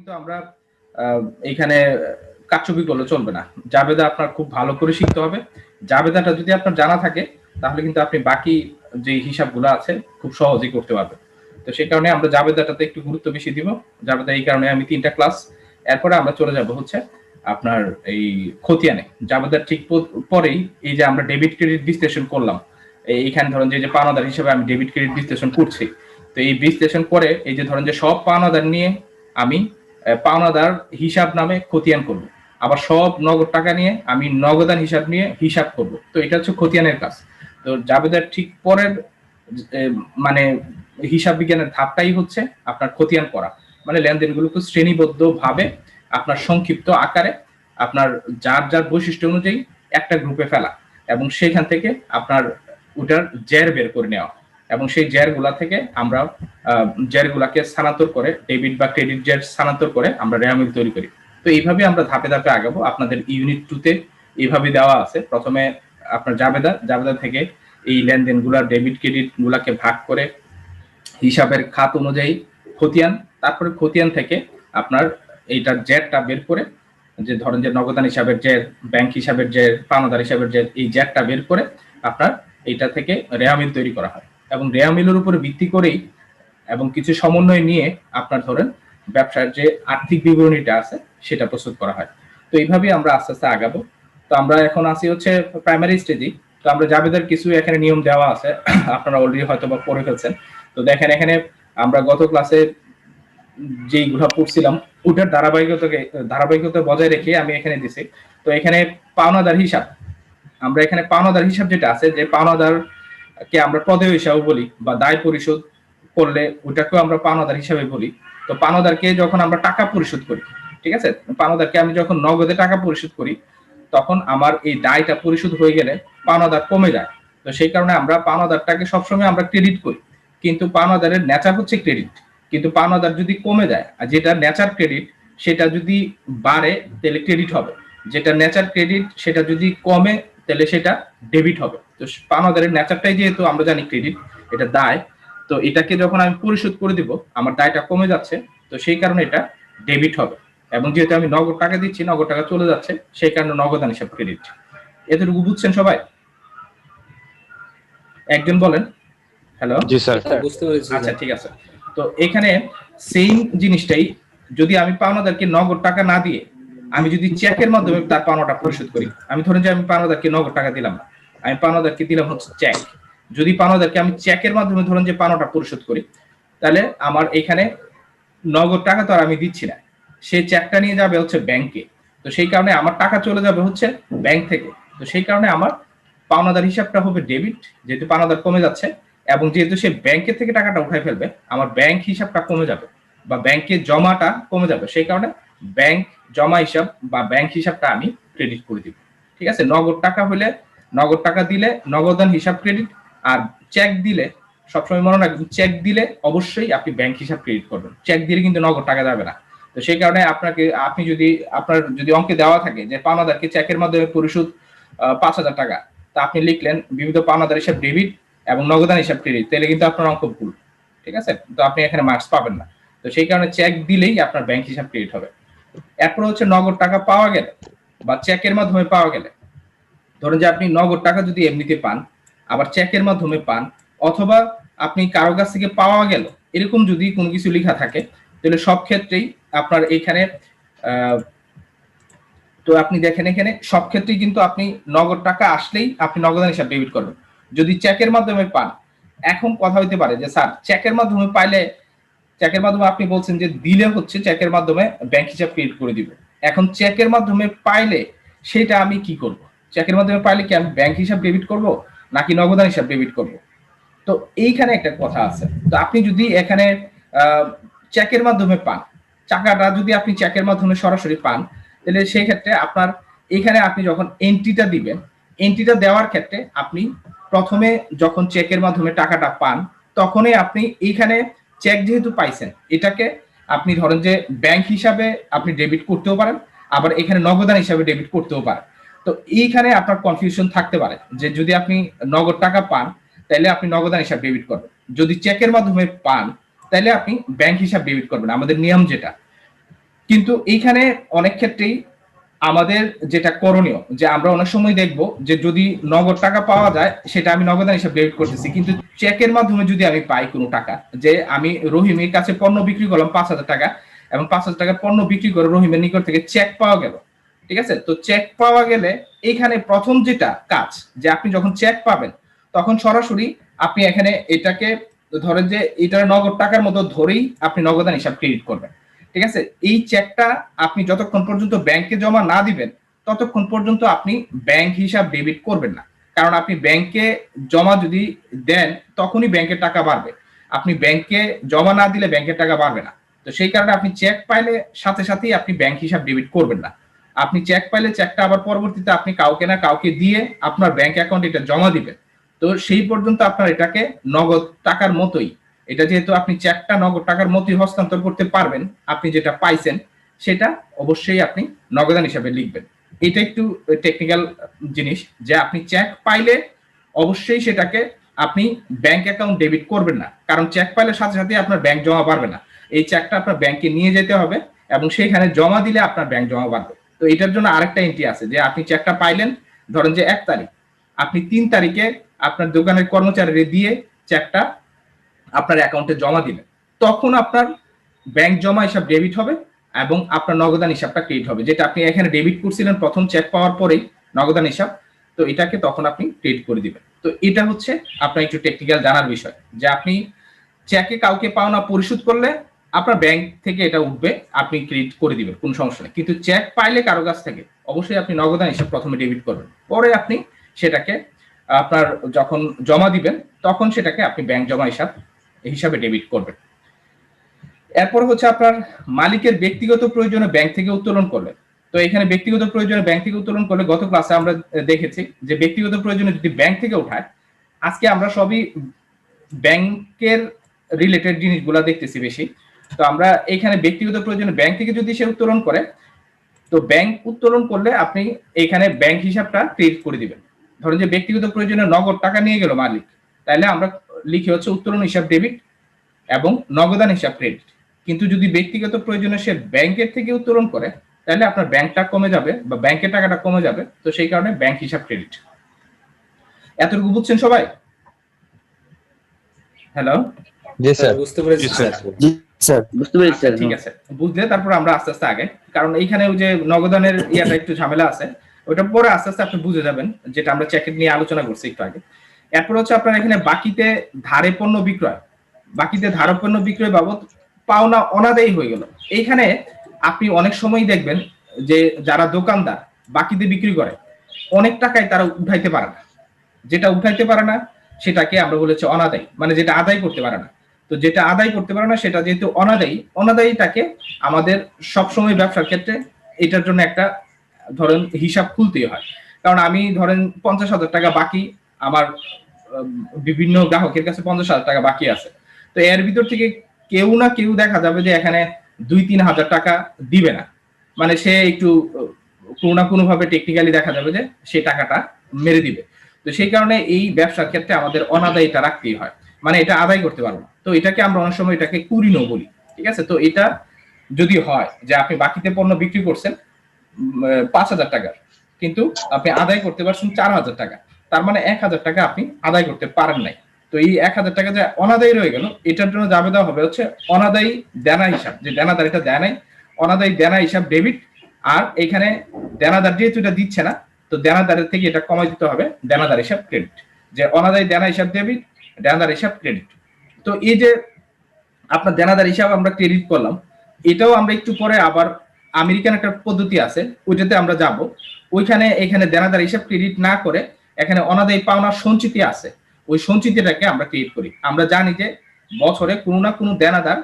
কিন্তু আমরা এইখানে কারচুপি করলে চলবে না। জাবেদা আপনার খুব ভালো করে শিখতে হবে। জাবেদাটা যদি আপনার জানা থাকে তাহলে কিন্তু আপনি বাকি যে হিসাবগুলো আছে খুব সহজেই করতে পারবেন। তো সেই কারণে আমরা জাবেদাটাতে একটু গুরুত্ব বেশি দিব। জাবেদা এই কারণে আমি ৩টা ক্লাস, এরপরে আমরা চলে যাব হচ্ছে আপনার এই খতিয়ানে। জাবেদার ঠিক পরেই এই যে আমরা ডেবিট ক্রেডিট বিশ্লেষণ করলাম, এইখানে ধরেন যে পাওনাদার হিসেবে আমি ডেবিট ক্রেডিট বিশ্লেষণ করছি। তো এই বিশ্লেষণ করে এই যে ধরেন যে সব পাওনাদার নিয়ে আমি পাওনাদার হিসাব নামে খতিয়ান করব, আবার সব নগদ টাকা নিয়ে আমি নগদান হিসাব নিয়ে হিসাব করব। তো এটা হচ্ছে খতিয়ানের কাজ। তো জাবেদার ঠিক পরের মানে হিসাব বিজ্ঞানের ধাপটাই হচ্ছে আপনার খতিয়ান করা, মানে লেনদেনগুলোকে শ্রেণীবদ্ধ ভাবে আপনার সংক্ষিপ্ত আকারে আপনার যার যার বৈশিষ্ট্য অনুযায়ী একটা গ্রুপে ফেলা, এবং সেখান থেকে আপনার ওটার জের বের করে নেওয়া, এবং সেই জের গুলা থেকে আমরা জের গুলাকে স্থানান্তর করে ডেবিট বা ক্রেডিট জের স্থানান্তর করে আমরা রেয়ামিল তৈরি করি। তো এইভাবে আমরা ধাপে ধাপে আগাবো। আপনাদের ইউনিট 2-তে এইভাবে দেওয়া আছে। প্রথমে আপনার জাবেদা থেকে এই লেনদেন গুলা ডেবিট ক্রেডিট গুলাকে ভাগ করে হিসাবের খাত অনুযায়ী খতিয়ান, তারপরে খতিয়ান থেকে আপনার এইটার জেরটা বের করে, যে ধরেন যে নগদান হিসাবের জের, ব্যাংক হিসাবের জের, পাওনাদার হিসাবের জের, এই জেরটা বের করে আপনার এইটা থেকে রেয়ামিল তৈরি করা হয়, এবং রেয়ামিলের উপরে ভিত্তি করেই এবং কিছু সমন্বয় নিয়ে আপনার ধরেন ব্যবসার যে আর্থিক বিবরণীটা আছে সেটা প্রস্তুত করা হয়। তো এইভাবেই আমরা আস্তে আস্তে আগাবো। তো আমরা এখন আসি হচ্ছে প্রাইমারি স্টেজে। তো আমরা জাবেদার কিছু এখানে নিয়ম দেওয়া আছে, আপনারা অলরেডি হয়তো বা পড়ে ফেলছেন। তো দেখেন এখানে আমরা গত ক্লাসে যেইগুলা পড়ছিলাম ওটার ধারাবাহিকতা বজায় রেখে আমি এখানে দিছি। তো এখানে পাওনাদার হিসাব, আমরা এখানে পাওনাদার হিসাব যেটা আছে, যে পাওনাদার কে আমরা প্রদেয় হিসাবে বলি, বা দায় পরিশোধ করলে ওটাকেও আমরা পাওনাদার হিসাবে বলি। তো পাওনাদারকে যখন আমরা টাকা পরিশোধ করি, ঠিক আছে, পাওনাদারকে আমি যখন নগদে টাকা পরিশোধ করি তখন আমার এই দায়টা পরিশোধ হয়ে গেলে পাওনাদার কমে যায়। তো সেই কারণে আমরা পাওনাদারটাকে সবসময় আমরা ক্রেডিট করি, কিন্তু পাওনাদারের নেচার হচ্ছে ক্রেডিট। কিন্তু পাওনাদার যদি কমে যায়, আর যেটা নেচার ক্রেডিট সেটা যদি বাড়ে তাহলে ক্রেডিট হবে, যেটা নেচার ক্রেডিট সেটা যদি কমে তাহলে সেটা ডেবিট হবে। তো পাওনাদারের নেচারটাই যেহেতু আমরা জানি ক্রেডিট, এটা দায়, তো এটাকে যখন আমি পরিশোধ করে দিব আমার দায়টা কমে যাচ্ছে, তো সেই কারণে এটা ডেবিট হবে। এবং যেহেতু আমি নগদ টাকা দিচ্ছি, নগদ টাকা চলে যাচ্ছে, সেই কারণে নগদান হিসাব ক্রেডিট। এতটুকু বুঝছেন সবাই? একজন বলেন। হ্যালো, জি স্যার। বুঝতে পেরেছি। আচ্ছা ঠিক আছে। তো এখানে সেম জিনিসটাই যদি আমি পাওনাদারকে নগদ টাকা না দিয়ে আমি যদি চেকের মাধ্যমে তার পাওনাটা পরিশোধ করি, আমি ধরেন যে আমি পাওনাদারকে নগদ টাকা দিলাম না, আমি পাওনাদারকে দিলাম হচ্ছে চেক। যদি পাওনাদারকে আমি চেকের মাধ্যমে ধরেন যে পাওনাটা পরিশোধ করি, তাহলে আমার এখানে নগদ টাকা তো আর আমি দিচ্ছি না, সেই চেকটা নিয়ে যাবে হচ্ছে ব্যাংকে। তো সেই কারণে আমার টাকা চলে যাবে হচ্ছে ব্যাংক থেকে। তো সেই কারণে আমার পাওনাদার হিসাবটা হবে ডেবিট, যেহেতু পাওনাদার কমে যাচ্ছে, এবং যেহেতু সে ব্যাংকের থেকে টাকাটা উঠাই ফেলবে, আমার ব্যাংক হিসাবটা কমে যাবে বা ব্যাংকে জমাটা কমে যাবে। সেই কারণে ব্যাংক জমা হিসাব বা ব্যাংক হিসাবটা আমি ক্রেডিট করে দিব। ঠিক আছে, নগদ টাকা হলে নগদ টাকা দিলে নগদান হিসাব ক্রেডিট, আর চেক দিলে সবসময় মনে রাখবেন, চেক দিলে অবশ্যই আপনি ব্যাংক হিসাব ক্রেডিট করবেন, চেক দিলে কিন্তু নগদ টাকা যাবে না। তো সেই কারণে আপনি যদি আপনার যদি অঙ্কে দেওয়া থাকে যে পাওনাদারকে চেকের মাধ্যমে পরিশোধ 5,000 টাকা, তা আপনি লিখলেন বিবিধ পাওনাদার হিসাব ডেবিট এবং নগদান হিসাব ক্রেডিট, তাহলে কিন্তু আপনার অঙ্ক ভুল। ঠিক আছে, তো আপনি এখানে মার্কস পাবেন না। তো সেই কারণে চেক দিলেই আপনার ব্যাংক হিসাব ক্রেডিট হবে। এরপর হচ্ছে নগদ টাকা পাওয়া গেলে বা চেকের মাধ্যমে পাওয়া গেলে, ধরেন যে আপনি নগদ টাকা যদি এমনিতে পান, আবার চেকের মাধ্যমে পান, অথবা আপনি কারো কাছ থেকে পাওয়া গেল, এরকম যদি কোনো কিছু লেখা থাকে, তাহলে সব ক্ষেত্রেই আপনার এইখানে তো আপনি দেখেন এখানে সব ক্ষেত্রেই কিন্তু আপনি নগদ টাকা আসলেই আপনি নগদান হিসাব ডেবিট করবেন। যদি চেকের মাধ্যমে পান, এখন কথা হইতে পারে যে স্যার চেকের মাধ্যমে পাইলে, চেকের মাধ্যমে আপনি বলছেন যে দিলে হচ্ছে চেকের মাধ্যমে ব্যাংক হিসাব ক্রিয়েট করে দিব, এখন চেকের মাধ্যমে পাইলে সেটা আমি কি করব? চেকের মাধ্যমে পাইলে কি আমি ব্যাংক হিসাব ডেবিট করব নাকি নগদান হিসাব ডেবিট করব? তো এইখানে একটা কথা আছে। তো আপনি যদি এখানে চেকের মাধ্যমে পান, টাকাটা যদি আপনি চেকের মাধ্যমে সরাসরি পান, তাহলে সেই ক্ষেত্রে আপনার এখানে আপনি যখন এন্ট্রিটা দিবেন, এন্ট্রিটা দেওয়ার ক্ষেত্রে আপনি প্রথমে যখন চেকের মাধ্যমে টাকাটা পান, তখনই আপনি এইখানে চেক যেহেতু পাইছেন, এটাকে আপনি ধরেন যে ব্যাংক হিসাবে আপনি ডেবিট করতেও পারেন, আবার এখানে নগদান হিসাবে ডেবিট করতেও পারেন। তো এইখানে আপনার কনফিউশন থাকতে পারে যে যদি আপনি নগদ টাকা পান তাহলে আপনি নগদান হিসাব ডেবিট করবেন, যদি চেকের মাধ্যমে পান তাহলে আপনি ব্যাংক হিসাব ডেবিট করবেন, আমাদের নিয়ম যেটা। কিন্তু এইখানে অনেক ক্ষেত্রেই আমাদের যেটা করণীয় যে আমরা অনেক সময় দেখব যে যদি নগদ টাকা পাওয়া যায় সেটা আমি নগদান হিসাবে ডেবিট করতেছি, কিন্তু চেকের মাধ্যমে যদি আমি পাই কোনো টাকা, যে আমি রহিমের কাছে পণ্য বিক্রি করলাম 5,000 টাকা এবং 5,000 টাকার পণ্য বিক্রি করে রহিমের নিকট থেকে চেক পাওয়া গেল, ঠিক আছে? তো চেক পাওয়া গেলে এইখানে প্রথম যেটা কাজ, যে আপনি যখন চেক পাবেন তখন সরাসরি আপনি এখানে এটাকে ধরেন যে এটা নগদ টাকার মতো ধরেই আপনি নগদান হিসাব ক্রেডিট করবেন, ঠিক আছে? এই চেকটা আপনি যতক্ষণ পর্যন্ত ব্যাংকে জমা না দিবেন ততক্ষণ পর্যন্ত আপনি ব্যাংক হিসাব ডেবিট করবেন না, কারণ আপনি ব্যাংকে জমা যদি দেন তখনই ব্যাংকের টাকা বাড়বে, আপনি ব্যাংকে জমা না দিলে ব্যাংকের টাকা বাড়বে না। তো সেই কারণে আপনি চেক পাইলে সাথে সাথেই আপনি ব্যাংক হিসাব ডেবিট করবেন না, আপনি চেক পাইলে চেকটা আবার পরবর্তীতে আপনি কাউকে না কাউকে দিয়ে আপনার ব্যাংক অ্যাকাউন্টে এটা জমা দিবেন। তো সেই পর্যন্ত আপনার এটাকে নগদ টাকার মতোই, এটা যেহেতু আপনি চেকটা নগদ টাকার মতোই হস্তান্তর করতে পারবেন, আপনি যেটা পাইছেন সেটা অবশ্যই আপনি নগদান হিসাবে লিখবেন। এটা একটু টেকনিক্যাল জিনিস, যে আপনি চেক পাইলে অবশ্যই সেটাকে আপনি ব্যাংক অ্যাকাউন্ট ডেবিট করবেন না, কারণ চেক পাইলে সাথে সাথে আপনার ব্যাংক জমা পারবে না, এই চেকটা আপনার ব্যাংকে নিয়ে যেতে হবে এবং সেখানে জমা দিলে আপনার ব্যাংক জমা পারবে। তো এটার জন্য আরেকটা এন্ট্রি আছে, যে আপনি চেকটা পাইলেন ধরেন যে 1 তারিখ, আপনি 3 তারিখে আপনার দোকানের কর্মচারীকে দিয়ে চেকটা আপনার অ্যাকাউন্টে জমা দিলেন, তখন আপনার ব্যাংক জমা হিসাব ডেবিট হবে এবং আপনার নগদান হিসাবটা ক্রেডিট হবে, যেটা আপনি এখানে ডেবিট করছিলেন প্রথম চেক পাওয়ার পরেই নগদান হিসাব, তো এটাকে তখন আপনি ক্রেডিট করে দিবেন। তো এটা হচ্ছে আপনার একটু টেকনিক্যাল জানার বিষয়, যে আপনি চেকে কাউকে পাওনা পরিশোধ করলে আপনার ব্যাংক থেকে এটা উঠবে, আপনি ক্রেডিট করে দিবেন, কোনো সমস্যা নেই। কিন্তু চেক পাইলে কারো কাছ থেকে অবশ্যই আপনি নগদান হিসাব প্রথমে ডেবিট করবেন, পরে আপনি সেটাকে আপনার যখন জমা দিবেন তখন সেটাকে আপনি ব্যাংক জমা হিসাবে ডেবিট করবেন। এরপর হচ্ছে আপনার মালিকের ব্যক্তিগত প্রয়োজনে ব্যাংক থেকে উত্তোলন করলে। তো এখানে ব্যক্তিগত প্রয়োজনে ব্যাংক থেকে উত্তোলন করলে গত ক্লাসে আমরা দেখেছি যে ব্যক্তিগত প্রয়োজনে যদি ব্যাংক থেকে উঠায়, আজকে আমরা সবই ব্যাংকের রিলেটেড জিনিসগুলো দেখতেছি বেশি। তো আমরা এখানে ব্যক্তিগত প্রয়োজনে ব্যাংক থেকে যদি সে উত্তোলন করে, তো ব্যাংক উত্তোলন করলে আপনি এখানে ব্যাংক হিসাবটা ক্রেডিট করে দিবেন। ধরেন যে ব্যক্তিগত প্রয়োজনে নগদ টাকা নিয়ে গেল মালিক, তাহলে আমরা লিখি হচ্ছে উত্তোলন হিসাব ডেবিট এবং নগদান হিসাব ক্রেডিট। কিন্তু যদি ব্যক্তিগত প্রয়োজনে সে ব্যাংকের থেকে উত্তোলন করে, তাহলে আপনার ব্যাংকটা কমে যাবে বা ব্যাংকের টাকাটা কমে যাবে, তো সেই কারণে ব্যাংক হিসাব ক্রেডিট। এতটুকু বুঝছেন সবাই? হ্যালো, জি স্যার, বুঝতে পেরেছি স্যার। জি স্যার, বুঝতে পেরেছি স্যার। ঠিক আছে, বুঝলে তারপর আমরা আস্তে আস্তে আগে, কারণ এইখানে ওই যে নগদানের ইয়াটা একটু ঝামেলা আছে, ওটা পরে আস্তে আস্তে আপনি বুঝে যাবেন, যেটা আমরা চেকের নিয়ে আলোচনা করছি একটু আগে। এরপর হচ্ছে আপনার এখানে বাকিতে ধারে পণ্য বিক্রয়, বাকিতে ধারে পণ্য বিক্রয় বাবদ পাওনা অনাদায়ী হয়ে গেল। এইখানে আপনি অনেক সময় দেখবেন যে যারা দোকানদার বাকিতে বিক্রি করে অনেক টাকায় তারা উঠাইতে পারে না, যেটা উঠাইতে পারে না সেটাকে আমরা বলেছি অনাদায়ী, মানে যেটা আদায় করতে পারে না। তো যেটা আদায় করতে পারে না সেটা যেহেতু অনাদায়ী, অনাদায়ীটাকে আমাদের সবসময় ব্যবসার ক্ষেত্রে এটার জন্য একটা ধরেন হিসাব খুলতেই হয়। কারণ আমি ধরেন 50,000 টাকা বাকি, আমার বিভিন্ন গ্রাহকের কাছে 50,000 টাকা বাকি আছে, তো এর ভিতর থেকে কেউ না কেউ দেখা যাবে যে এখানে 2-3 হাজার টাকা দিবে না, মানে সে একটু কোনো না কোনো ভাবে টেকনিক্যালি দেখা যাবে যে সে টাকাটা মেরে দিবে। তো সেই কারণে এই ব্যবসার ক্ষেত্রে আমাদের অনাদায়ীটা রাখতেই হয়, মানে এটা আদায় করতে পারবো না। তো এটাকে আমরা অনেক সময় এটাকে কুরিনো বলি, ঠিক আছে? তো এটা যদি হয় যে আপনি বাকিতে পণ্য বিক্রি করছেন 5,000 টাকা, কিন্তু আপনি আদায় করতে পারছেন 4,000 টাকা, তার মানে 1,000 টাকা আপনি আদায় করতে পারেন নাই। তো এই 1,000 টাকা যে অনাদায়ী রয়ে গেল, এটার জন্য যাবে দেওয়া হবে হচ্ছে অনাদায়ী দেনা হিসাব, যে দেনাদার এটা দেয় নাই, অনাদায়ী দেনা হিসাব ডেবিট। আর এখানে দেনাদার যেহেতু এটা দিচ্ছে না, তো দেনাদারের থেকে এটা কমাই দিতে হবে দেনাদার হিসাব ক্রেডিট, যে অনাদায়ী দেনা হিসাব ডেবিট, দেনাদার হিসাব ক্রেডিট। তো এই যে আপনার দেনাদার হিসাব আমরা ক্রেডিট করলাম, এটাও আমরা একটু পরে আবার আমেরিকান একটা পদ্ধতি আছে, ওইটাতে আমরা যাব। ওইখানে এখানে দেনাদার হিসাব ক্রেডিট না করে এখানে অনাদায়ী পাওনার সঞ্চিতি আছে, ওই সঞ্চিতিটাকে আমরা ক্রেডিট করি। আমরা জানি যে বছরে কোনো না কোনো দেনাদার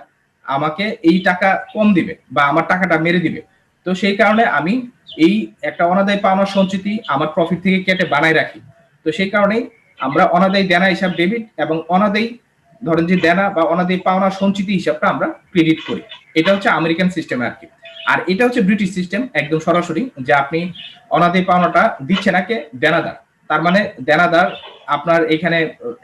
আমাকে এই টাকা কম দিবে বা আমার টাকাটা মেরে দিবে, তো সেই কারণে আমি এই একটা অনাদায়ী পাওনার সঞ্চিতি আমার প্রফিট থেকে কেটে বানাই রাখি। তো সেই কারণেই আমরা অনাদায়ী দেনা হিসাব ডেবিট এবং অনাদায়ী ধরেন যে দেনা বা অনাদায়ী পাওনা সঞ্চিতি হিসাবটা আমরা ক্রেডিট করি। এটা হচ্ছে আমেরিকান সিস্টেম আর কি। আর এটা হচ্ছে ব্রিটিশ সিস্টেম, একদম সরাসরি, যে আপনি অনাদায়ী পাওনাটা দিচ্ছে নাকি দেনাদার, তার মানে দেনাদার আপনার এখানে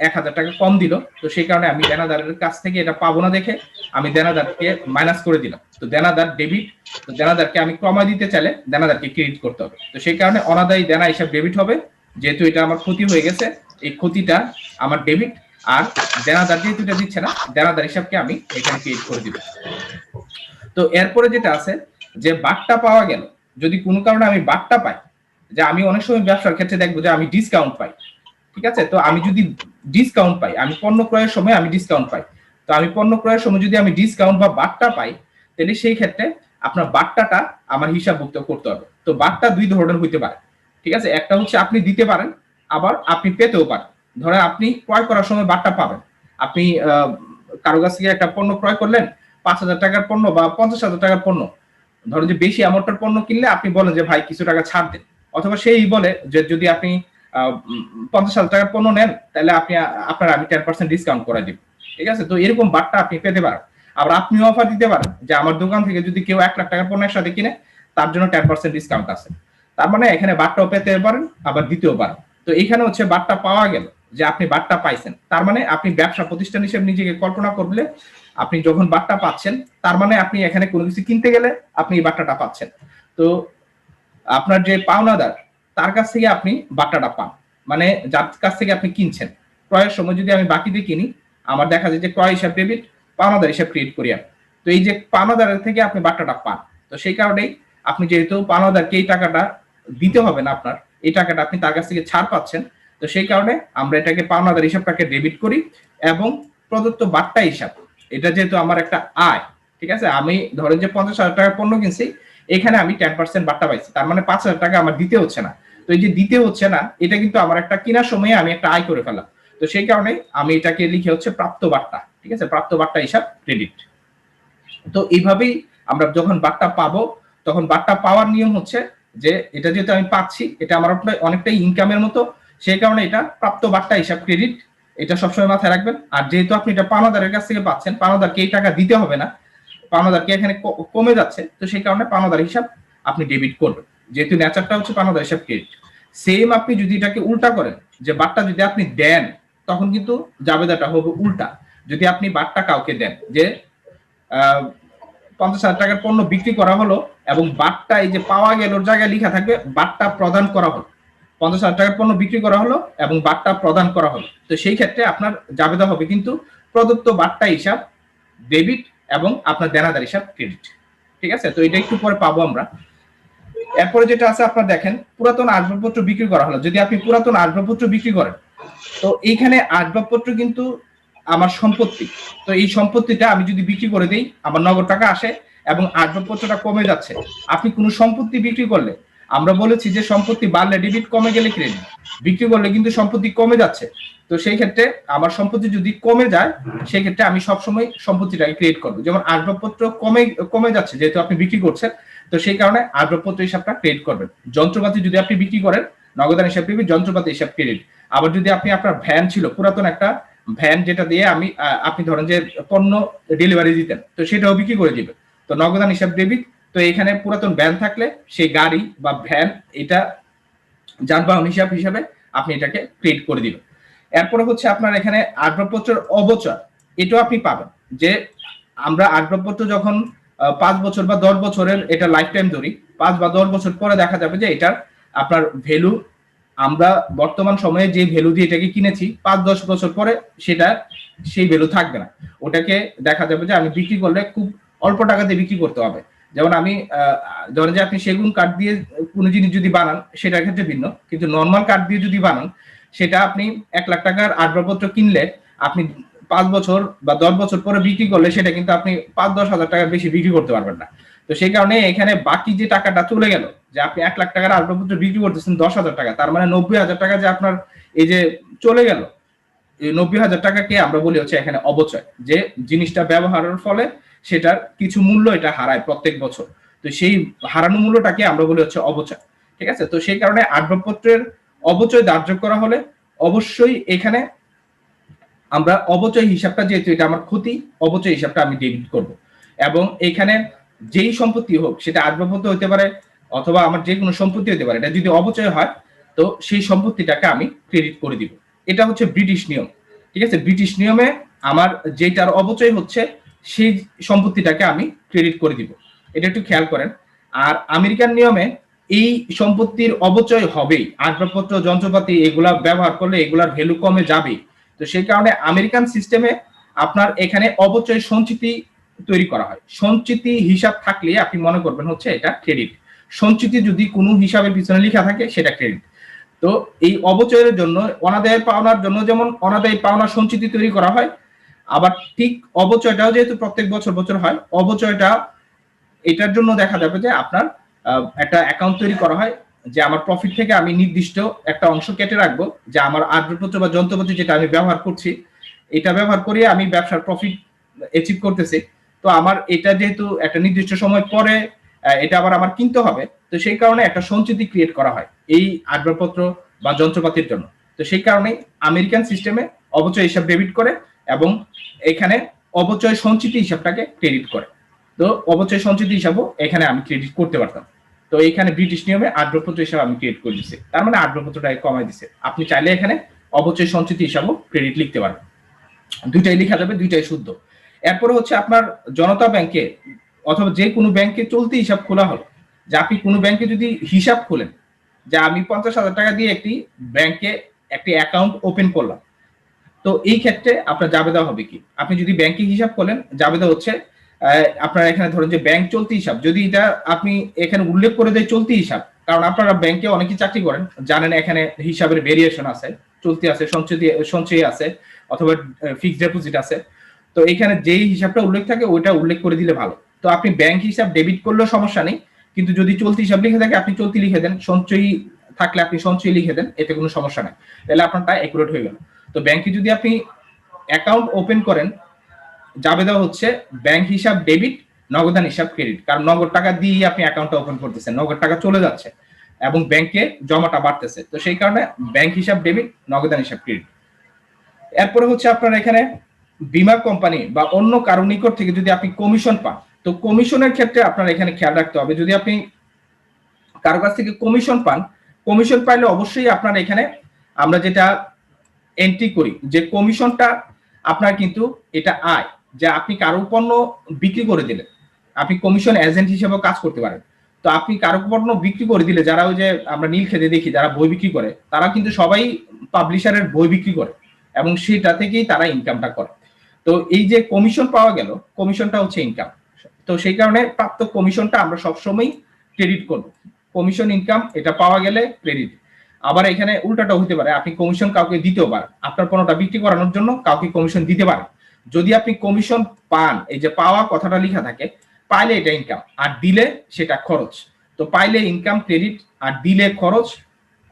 1,000 টাকা কম দিল, তো সেই কারণে আমি দেনাদারের কাছ থেকে এটা পাবো না দেখে আমি দেনাদারকে মাইনাস করে দিলাম। তো দেনাদার ডেবিট, তো দেনাদারকে আমি কমায় দিতে চাইলে দেনাদারকে ক্রেডিট করতে হবে। তো সেই কারণে অনাদায়ী দেনা হিসাব ডেবিট হবে, যেহেতু এটা আমার ক্ষতি হয়ে গেছে, এই ক্ষতিটা আমার ডেবিট। আর দেনাদার যেহেতু এটা দিচ্ছে না, দেনাদার হিসাবকে আমি এখানে ক্রিয়েট করে দিব। তো এরপরে যেটা আছে যে বাট্টা পাওয়া গেল, যদি কোনো কারণে আমি বাট্টা পাই, যে আমি অনেক সময় ব্যবসার ক্ষেত্রে দেখবো যে আমি ডিসকাউন্ট পাই, ঠিক আছে? তো আমি যদি ডিসকাউন্ট পাই, আমি পণ্য ক্রয়ের সময় আমি ডিসকাউন্ট পাই, তো আমি পণ্য ক্রয়ের সময় যদি আমি ডিসকাউন্ট বা বাট্টা পাই, তাহলে সেই ক্ষেত্রে আপনার বাট্টাটা আমার হিসাবভুক্ত করতে হবে। তো বাট্টা দুই ধরনের হইতে পারে, ঠিক আছে? একটা হচ্ছে আপনি দিতে পারেন, আবার আপনি পেতেও পারেন। ধরেন আপনি ক্রয় করার সময় বাট্টা পাবেন, আপনি কারো কাছ থেকে একটা পণ্য ক্রয় করলেন, 5,000 টাকার পণ্য বা 50,000 টাকার পণ্য, ধরেন যে বেশি অ্যামাউন্টের পণ্য কিনলে আপনি বলেন যে ভাই কিছু টাকা ছাড় দেন, অথবা সেই বলে যে যদি আপনি 50,000 টাকার পণ্য নেন তাহলে আপনার আমি 10% ডিসকাউন্ট করে দিব, ঠিক আছে? তো এরকম বাট্টা আপনি পেতে পারেন। আবার আপনিও অফার দিতে পারেন যে আমার দোকান থেকে যদি কেউ 1 লাখ টাকার পণ্য একসাথে কিনে, তার জন্য 10% ডিসকাউন্ট আছে। তার মানে এখানে বাট্টাও পেতে পারেন, আবার দিতেও পারেন। তো এখানে হচ্ছে বাট্টা পাওয়া গেল, যে আপনি বাট্টা পাইছেন, তার মানে আপনি ব্যবসা প্রতিষ্ঠান হিসেবে নিজেকে কল্পনা করলে আপনি যখন বাট্টা পাচ্ছেন, তার মানে আপনি এখানে কোনো কিছু কিনতে গেলে আপনি এই বাট্টাটা পাচ্ছেন। তো আপনার যে পাওনাদার, তার কাছ থেকে আপনি বাট্টাটা পান, মানে যার কাছ থেকে আপনি কিনছেন। ক্রয়ের সময় যদি আমি বাকি দিয়ে কিনি, আমার দেখা যায় যে ক্রয় হিসাব ডেবিট, পাওনাদার হিসাব ক্রিয়েট করি আমি। তো এই যে পাওনাদারের থেকে আপনি বাট্টাটা পান, তো সেই কারণেই আপনি যেহেতু পাওনাদারকে এই টাকাটা দিতে হবে না, আপনার এই টাকাটা আপনি তার কাছ থেকে ছাড় পাচ্ছেন, তো সেই কারণে আমরা এটাকে পাওনাদার হিসাবটাকে ডেবিট করি। এবং প্রদত্ত বাট্টা হিসাব, এটা যেহেতু আমার একটা আয়, ঠিক আছে? আমি ধরেন যে 50,000 টাকার পণ্য কিনছি, এখানে আমি 10% বাট্টা পাইছি, তার মানে 5,000 টাকা আমার দিতে হচ্ছে না। তো এই যে দিতে হচ্ছে না, এটা কিন্তু আমার একটা কেনার সময় আমি একটা আয় করে ফেললাম। তো সেই কারণে আমি এটাকে লিখে হচ্ছে প্রাপ্ত বাট্টা, ঠিক আছে? প্রাপ্ত বাট্টা হিসাব ক্রেডিট। তো এইভাবেই আমরা যখন বাট্টা পাবো, তখন বাট্টা পাওয়ার নিয়ম হচ্ছে যে এটা যেহেতু আমি পাচ্ছি, এটা আমার অনেকটাই ইনকামের মতো, সেই কারণে এটা প্রাপ্ত বাট্টা হিসাব ক্রেডিট, এটা সবসময় মাথায় রাখবেন। আর যেহেতু আপনি এটা পাওনাদারের কাছ থেকে পাচ্ছেন, পাওনাদারকে এই টাকা দিতে হবে না, পাওনাদারকে এখানে কমে যাচ্ছে, তো সেই কারণে পাওনাদার হিসাব আপনি ডেবিট করবেন, যেহেতু নেচারটা হচ্ছে পাওনাদার হিসাব ক্রেডিট। সেম আপনি যদি এটাকে উল্টা করেন, যে বাট্টা যদি আপনি দেন, তখন কিন্তু জাবেদাটা হবে উল্টা। যদি আপনি বাট্টা কাউকে দেন যে 50,000 টাকার পণ্য বিক্রি করা হলো, এবং বাট্টা এই যে পাওয়া গেল জায়গায় লেখা থাকবে বাট্টা প্রদান করা হলো, 50,000 টাকার পণ্য বিক্রি করা হলো এবং বাট্টা প্রদান করা হলো, তো সেই ক্ষেত্রে আপনার জাবেদা হবে কিন্তু প্রদত্ত বাট্টা হিসাব ডেবিট এবং আপনার দেনাদার হিসাব ক্রেডিট, ঠিক আছে? তো এটা একটু পরে পাবো আমরা। এরপরে যেটা আছে আপনার দেখেন, পুরাতন আসবাবপত্র বিক্রি করা হলো। যদি আপনি পুরাতন আসবাবপত্র বিক্রি করেন, তো এইখানে আসবাবপত্র কিন্তু আমার সম্পত্তি, তো এই সম্পত্তিটা আমি যদি বিক্রি করে দিই, আমার নগদ টাকা আসে এবং আসবাবপত্রটা কমে যাচ্ছে। আপনি কোনো সম্পত্তি বিক্রি করলে, আমরা বলেছি যে সম্পত্তি বাড়লে ডেবিট, কমে গেলে ক্রেডিট। বিক্রি করলে কিন্তু সম্পত্তি কমে যাচ্ছে, তো সেই ক্ষেত্রে আমার সম্পত্তি যদি কমে যায়, সেই ক্ষেত্রে আমি সবসময় সম্পত্তিটাকে ক্রিয়েট করবো। যেমন আসবাবপত্র কমে যাচ্ছে, যেহেতু আপনি বিক্রি করছেন, তো সেই কারণে আসবাবপত্র হিসাবটা ক্রিয়েট করবেন। যন্ত্রপাতি যদি আপনি বিক্রি করেন, নগদান হিসাব ডেবিট, যন্ত্রপাতি হিসাব ক্রেডিট। আবার যদি আপনি আপনার ভ্যান ছিল, পুরাতন একটা ভ্যান, যেটা দিয়ে আপনি ধরেন যে পণ্য ডেলিভারি দিতেন, তো সেটাও বিক্রি করে দিবেন, তো নগদান হিসাব ডেবিট। তো এখানে পুরাতন ভ্যান থাকলে সেই গাড়ি বা ভ্যান, এটা যানবাহন হিসাবে আপনি এটাকে ক্রিয়েট করে দিবেন। এরপরে হচ্ছে আপনার এখানে আসবাবপত্রের অবচয়, এটাও আপনি পাবেন। যে আমরা আসবাবপত্র যখন 5 বছর বা 10 বছরের এটা লাইফ টাইম ধরি, 5 বা 10 বছর পরে দেখা যাবে যে এটার আপনার ভ্যালু, আমরা বর্তমান সময়ে যে ভ্যালু দিয়ে এটাকে কিনেছি, 5-10 বছর পরে সেটা সেই ভ্যালু থাকবে না। ওটাকে দেখা যাবে যে আমি বিক্রি করলে খুব অল্প টাকাতে বিক্রি করতে হবে। যেমন আমি ধরেন যে আপনি সেগুন কাঠ দিয়ে কোনো জিনিস যদি বানান, সেটার ক্ষেত্রে ভিন্ন, কিন্তু নর্মাল কাঠ দিয়ে যদি বানান, সেটা আপনি 1 লাখ টাকার আসবাবপত্র কিনলে আপনি 5 বছর বা 10 বছর পরে বিক্রি করলে সেটা কিন্তু আপনি 5-10 হাজার টাকার বেশি বিক্রি করতে পারবেন না। তো সেই কারণে এখানে বাকি যে টাকাটা চলে গেল, যে আপনি 1 লাখ টাকার আসবাবপত্র বিক্রি করতেছেন 10,000 টাকা, তার মানে 90,000 টাকা যে আপনার এই যে চলে গেল, এই 90,000 টাকাকে আমরা বলি হচ্ছে এখানে অবচয়। যে জিনিসটা ব্যবহারের ফলে সেটার কিছু মূল্য এটা হারায় প্রত্যেক বছর, তো সেই হারানো মূল্যটাকে আমরা বলি হচ্ছে অবচয়, ঠিক আছে? তো সেই কারণে আসবাবপত্রের অবচয় ধার্য করা হলে অবশ্যই এখানে আমরা অবচয় হিসাবটা, যেহেতু এটা আমার ক্ষতি, অবচয় হিসাবটা আমি ডেবিট করব। এবং এখানে যেই সম্পত্তি হোক, সেটা আসবাবপত্র হতে পারে অথবা আমার যে কোনো সম্পত্তি হতে পারে, এটা যদি অবচয় হয়, তো সেই সম্পত্তিটাকে আমি ক্রেডিট করে দিব। এটা হচ্ছে ব্রিটিশ নিয়ম, ঠিক আছে। ব্রিটিশ নিয়মে আমার যেটার অপচয় হচ্ছে সেই সম্পত্তিটাকে আমি ক্রেডিট করে দিব, এটা একটু খেয়াল করেন। আর আমেরিকান নিয়মে এই সম্পত্তির অপচয় হবেই, আসবাবপত্র যন্ত্রপাতি এগুলা ব্যবহার করলে এগুলার ভ্যালু কমে যাবেই। তো সেই কারণে আমেরিকান সিস্টেমে আপনার এখানে অপচয় সঞ্চিতি তৈরি করা হয়। সঞ্চিতি হিসাব থাকলে আপনি মনে করবেন হচ্ছে এটা ক্রেডিট। সঞ্চিতি যদি কোনো হিসাবের পিছনে লেখা থাকে সেটা ক্রেডিট। তো এই অপচয়ের জন্য অনাদায় পাওনার জন্য যেমন অনাদায়ী পাওনা সঞ্চিতি তৈরি করা হয়, আবার ঠিক অপচয়টাও যেহেতু প্রত্যেক বছর বছর হয়, অপচয়টা এটার জন্য দেখা যাবে যে আপনার একটা অ্যাকাউন্ট তৈরি করা হয় যে আমার প্রফিট থেকে আমি নির্দিষ্ট একটা অংশ কেটে রাখবো, যে আমার আসবাবপত্র বা যন্ত্রপাতি যেটা আমি ব্যবহার করছি এটা ব্যবহার করে আমি ব্যবসার প্রফিট অ্যাচিভ করতেছি। তো আমার এটা যেহেতু একটা নির্দিষ্ট সময় পরে এটা আবার আমার কিনতে হবে, তো সেই কারণে একটা সঞ্চিতি ক্রিয়েট করা হয় এই আসবাবপত্র বা যন্ত্রপাতির জন্য। তো সেই কারণে আমেরিকান সিস্টেমে অপচয় হিসাব ডেবিট করে এবং এখানে অপচয় সঞ্চিতি হিসাবটাকে ক্রেডিট করে। তো অপচয় সঞ্চিতি হিসাবও এখানে আমি ক্রেডিট করতে পারতাম। তো এখানে ব্রিটিশ নিয়মে আসবাবপত্র হিসাবে আমি ক্রিয়েট করে দিচ্ছি, তার মানে আসবাবপত্রটাকে কমাই দিচ্ছে। আপনি চাইলে এখানে অপচয় সঞ্চিতি হিসাবও ক্রেডিট লিখতে পারবেন, দুইটাই লেখা যাবে, দুইটাই শুদ্ধ। এরপরে হচ্ছে আপনার জনতা ব্যাংকে অথবা যে কোনো ব্যাংকে চলতি হিসাব খোলা হলো, যে আপনি কোনো ব্যাংকে যদি হিসাব খোলেন যে আমি 50,000 টাকা দিয়ে একটি ব্যাংকে একটি অ্যাকাউন্ট ওপেন করলাম, তো এই ক্ষেত্রে আপনার জাবেদা হবে কি? আপনি যদি ব্যাংকে হিসাব খোলেন জাবেদা হচ্ছে আপনার এখানে ধরেন যে ব্যাংক চলতি হিসাব, যদি এটা আপনি এখানে উল্লেখ করে দেয় চলতি হিসাব, কারণ আপনারা ব্যাংকে অনেকেই চাকরি করেন জানেন এখানে হিসাবের ভেরিয়েশন আছে, চলতি আছে, সঞ্চয় আছে, অথবা ফিক্সড ডিপোজিট আছে। তো এখানে যেই হিসাবটা উল্লেখ থাকে ওইটা উল্লেখ করে দিলে ভালো। তো আপনি ব্যাংক হিসাব ডেবিট করলেও সমস্যা নেই, কিন্তু যদি চলতি হিসাব লিখে থাকে আপনি চলতি লিখে দেন, সঞ্চয়ী থাকলে আপনি সঞ্চয় লিখে দেন, এতে কোনো সমস্যা নেই, তাহলে আপনারটা অ্যাকুরেট হয়ে গেল। তো ব্যাংকে যদি আপনি অ্যাকাউন্ট ওপেন করেন জাবেদা হচ্ছে ব্যাংক হিসাব ডেবিট, নগদান হিসাব ক্রেডিট, কারণ নগদ টাকা দিয়ে আপনি অ্যাকাউন্টটা ওপেন করতেছেন, নগদ টাকা চলে যাচ্ছে এবং ব্যাংকে জমাটা বাড়তেছে, তো সেই কারণে ব্যাংক হিসাব ডেবিট, নগদান হিসাব ক্রেডিট। এরপরে হচ্ছে আপনার এখানে বীমা কোম্পানি বা অন্য কারো নিকট থেকে যদি আপনি কমিশন পান, তো কমিশনের ক্ষেত্রে আপনার এখানে খেয়াল রাখতে হবে, যদি আপনি কারো কাছ থেকে কমিশন পান, কমিশন পাইলে অবশ্যই আপনার এখানে আমরা যেটা এন্ট্রি করি যে কমিশনটা আপনার কিন্তু এটা আয়, যে আপনি কারো পণ্য বিক্রি করে দিলেন, আপনি কমিশন এজেন্ট হিসেবে কাজ করতে পারেন। তো আপনি কারো পণ্য বিক্রি করে দিলে, যারা ওই যে আমরা নীল খেতে দেখি যারা বই বিক্রি করে, তারা কিন্তু সবাই পাবলিশারের বই বিক্রি করে এবং সেটা থেকেই তারা ইনকামটা করে। তো এই যে কমিশন পাওয়া গেল, কমিশনটা হচ্ছে ইনকাম। তো সেই কারণে প্রাপ্ত কমিশনটা আমরা সবসময় ক্রেডিট করব, কমিশন ইনকাম এটা পাওয়া গেলে ক্রেডিট। আবার এখানে উল্টাটা হতে পারে, আপনি কমিশন কাউকে দিতেও পারেন, আপনার পণ্যটা বিক্রি করানোর জন্য কাউকে কমিশন দিতে পারেন। যদি আপনি কমিশন পান, এই যে পাওয়া কথাটা লেখা থাকে, পাইলে এটা ইনকাম আর দিলে সেটা খরচ। তো পাইলে ইনকাম ক্রেডিট আর দিলে খরচ,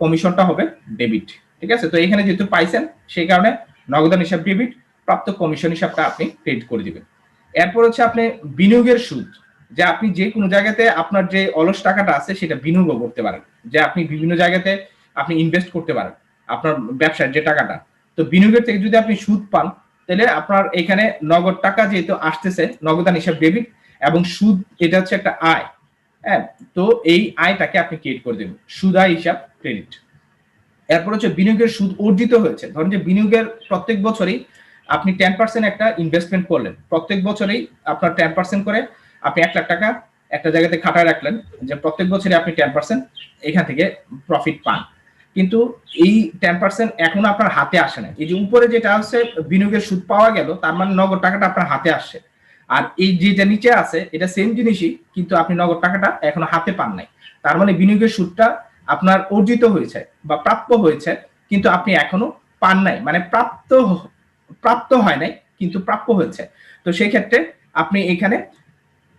কমিশনটা হবে ডেবিট, ঠিক আছে। তো এখানে যেহেতু পাইছেন সেই কারণে নগদান হিসাব ডেবিট, প্রাপ্ত কমিশন হিসাবটা আপনি ক্রেডিট করে দিবেন। এরপর হচ্ছে আপনি বিনিয়োগের সুদ, যে আপনি যে কোনো জায়গাতে আপনার যে অলস টাকাটা আছে সেটা বিনিয়োগ করতে পারেন, যে আপনি বিভিন্ন জায়গাতে আপনি ইনভেস্ট করতে পারেন আপনার ব্যবসার যে টাকাটা। তো বিনিয়োগের থেকে যদি আপনি সুদ পান, তাহলে আপনার এখানে নগদ টাকা যেহেতু আসতেছে, নগদান হিসাব ডেবিট এবং সুদ এটা হচ্ছে একটা আয়, হ্যাঁ। তো এই আয়টাকে আপনি ক্রেডিট করে দেবেন, সুদ আয় হিসাব ক্রেডিট। এরপর হচ্ছে বিনিয়োগের সুদ অর্জিত হয়েছে, ধরেন যে বিনিয়োগের প্রত্যেক বছরই আপনি 10% একটা ইনভেস্টমেন্ট করলেন, প্রত্যেক বছরই আপনার 10% করে আপনি 1 লাখ টাকা একটা জায়গাতে খাটায় রাখলেন, যে প্রত্যেক বছরই আপনি 10% এখান থেকে প্রফিট পান। কিন্তু এই 10% এখন আপনার হাতে আসে না, এই যে উপরে যেটা আছে বিনিয়োগের সুদ পাওয়া গেল, তার মানে নগদ টাকাটা আপনার হাতে আসছে। আর এই যেটা নিচে আছে এটা সেম জিনিসই, কিন্তু আপনি নগদ টাকাটা এখনো হাতে পান নাই, তার মানে বিনিয়োগের সুদটা আপনার অর্জিত হয়েছে বা প্রাপ্য হয়েছে, কিন্তু আপনি এখনো পান নাই, মানে প্রাপ্ত হয় নাই কিন্তু প্রাপ্য হয়েছে। তো সেই ক্ষেত্রে আপনি এখানে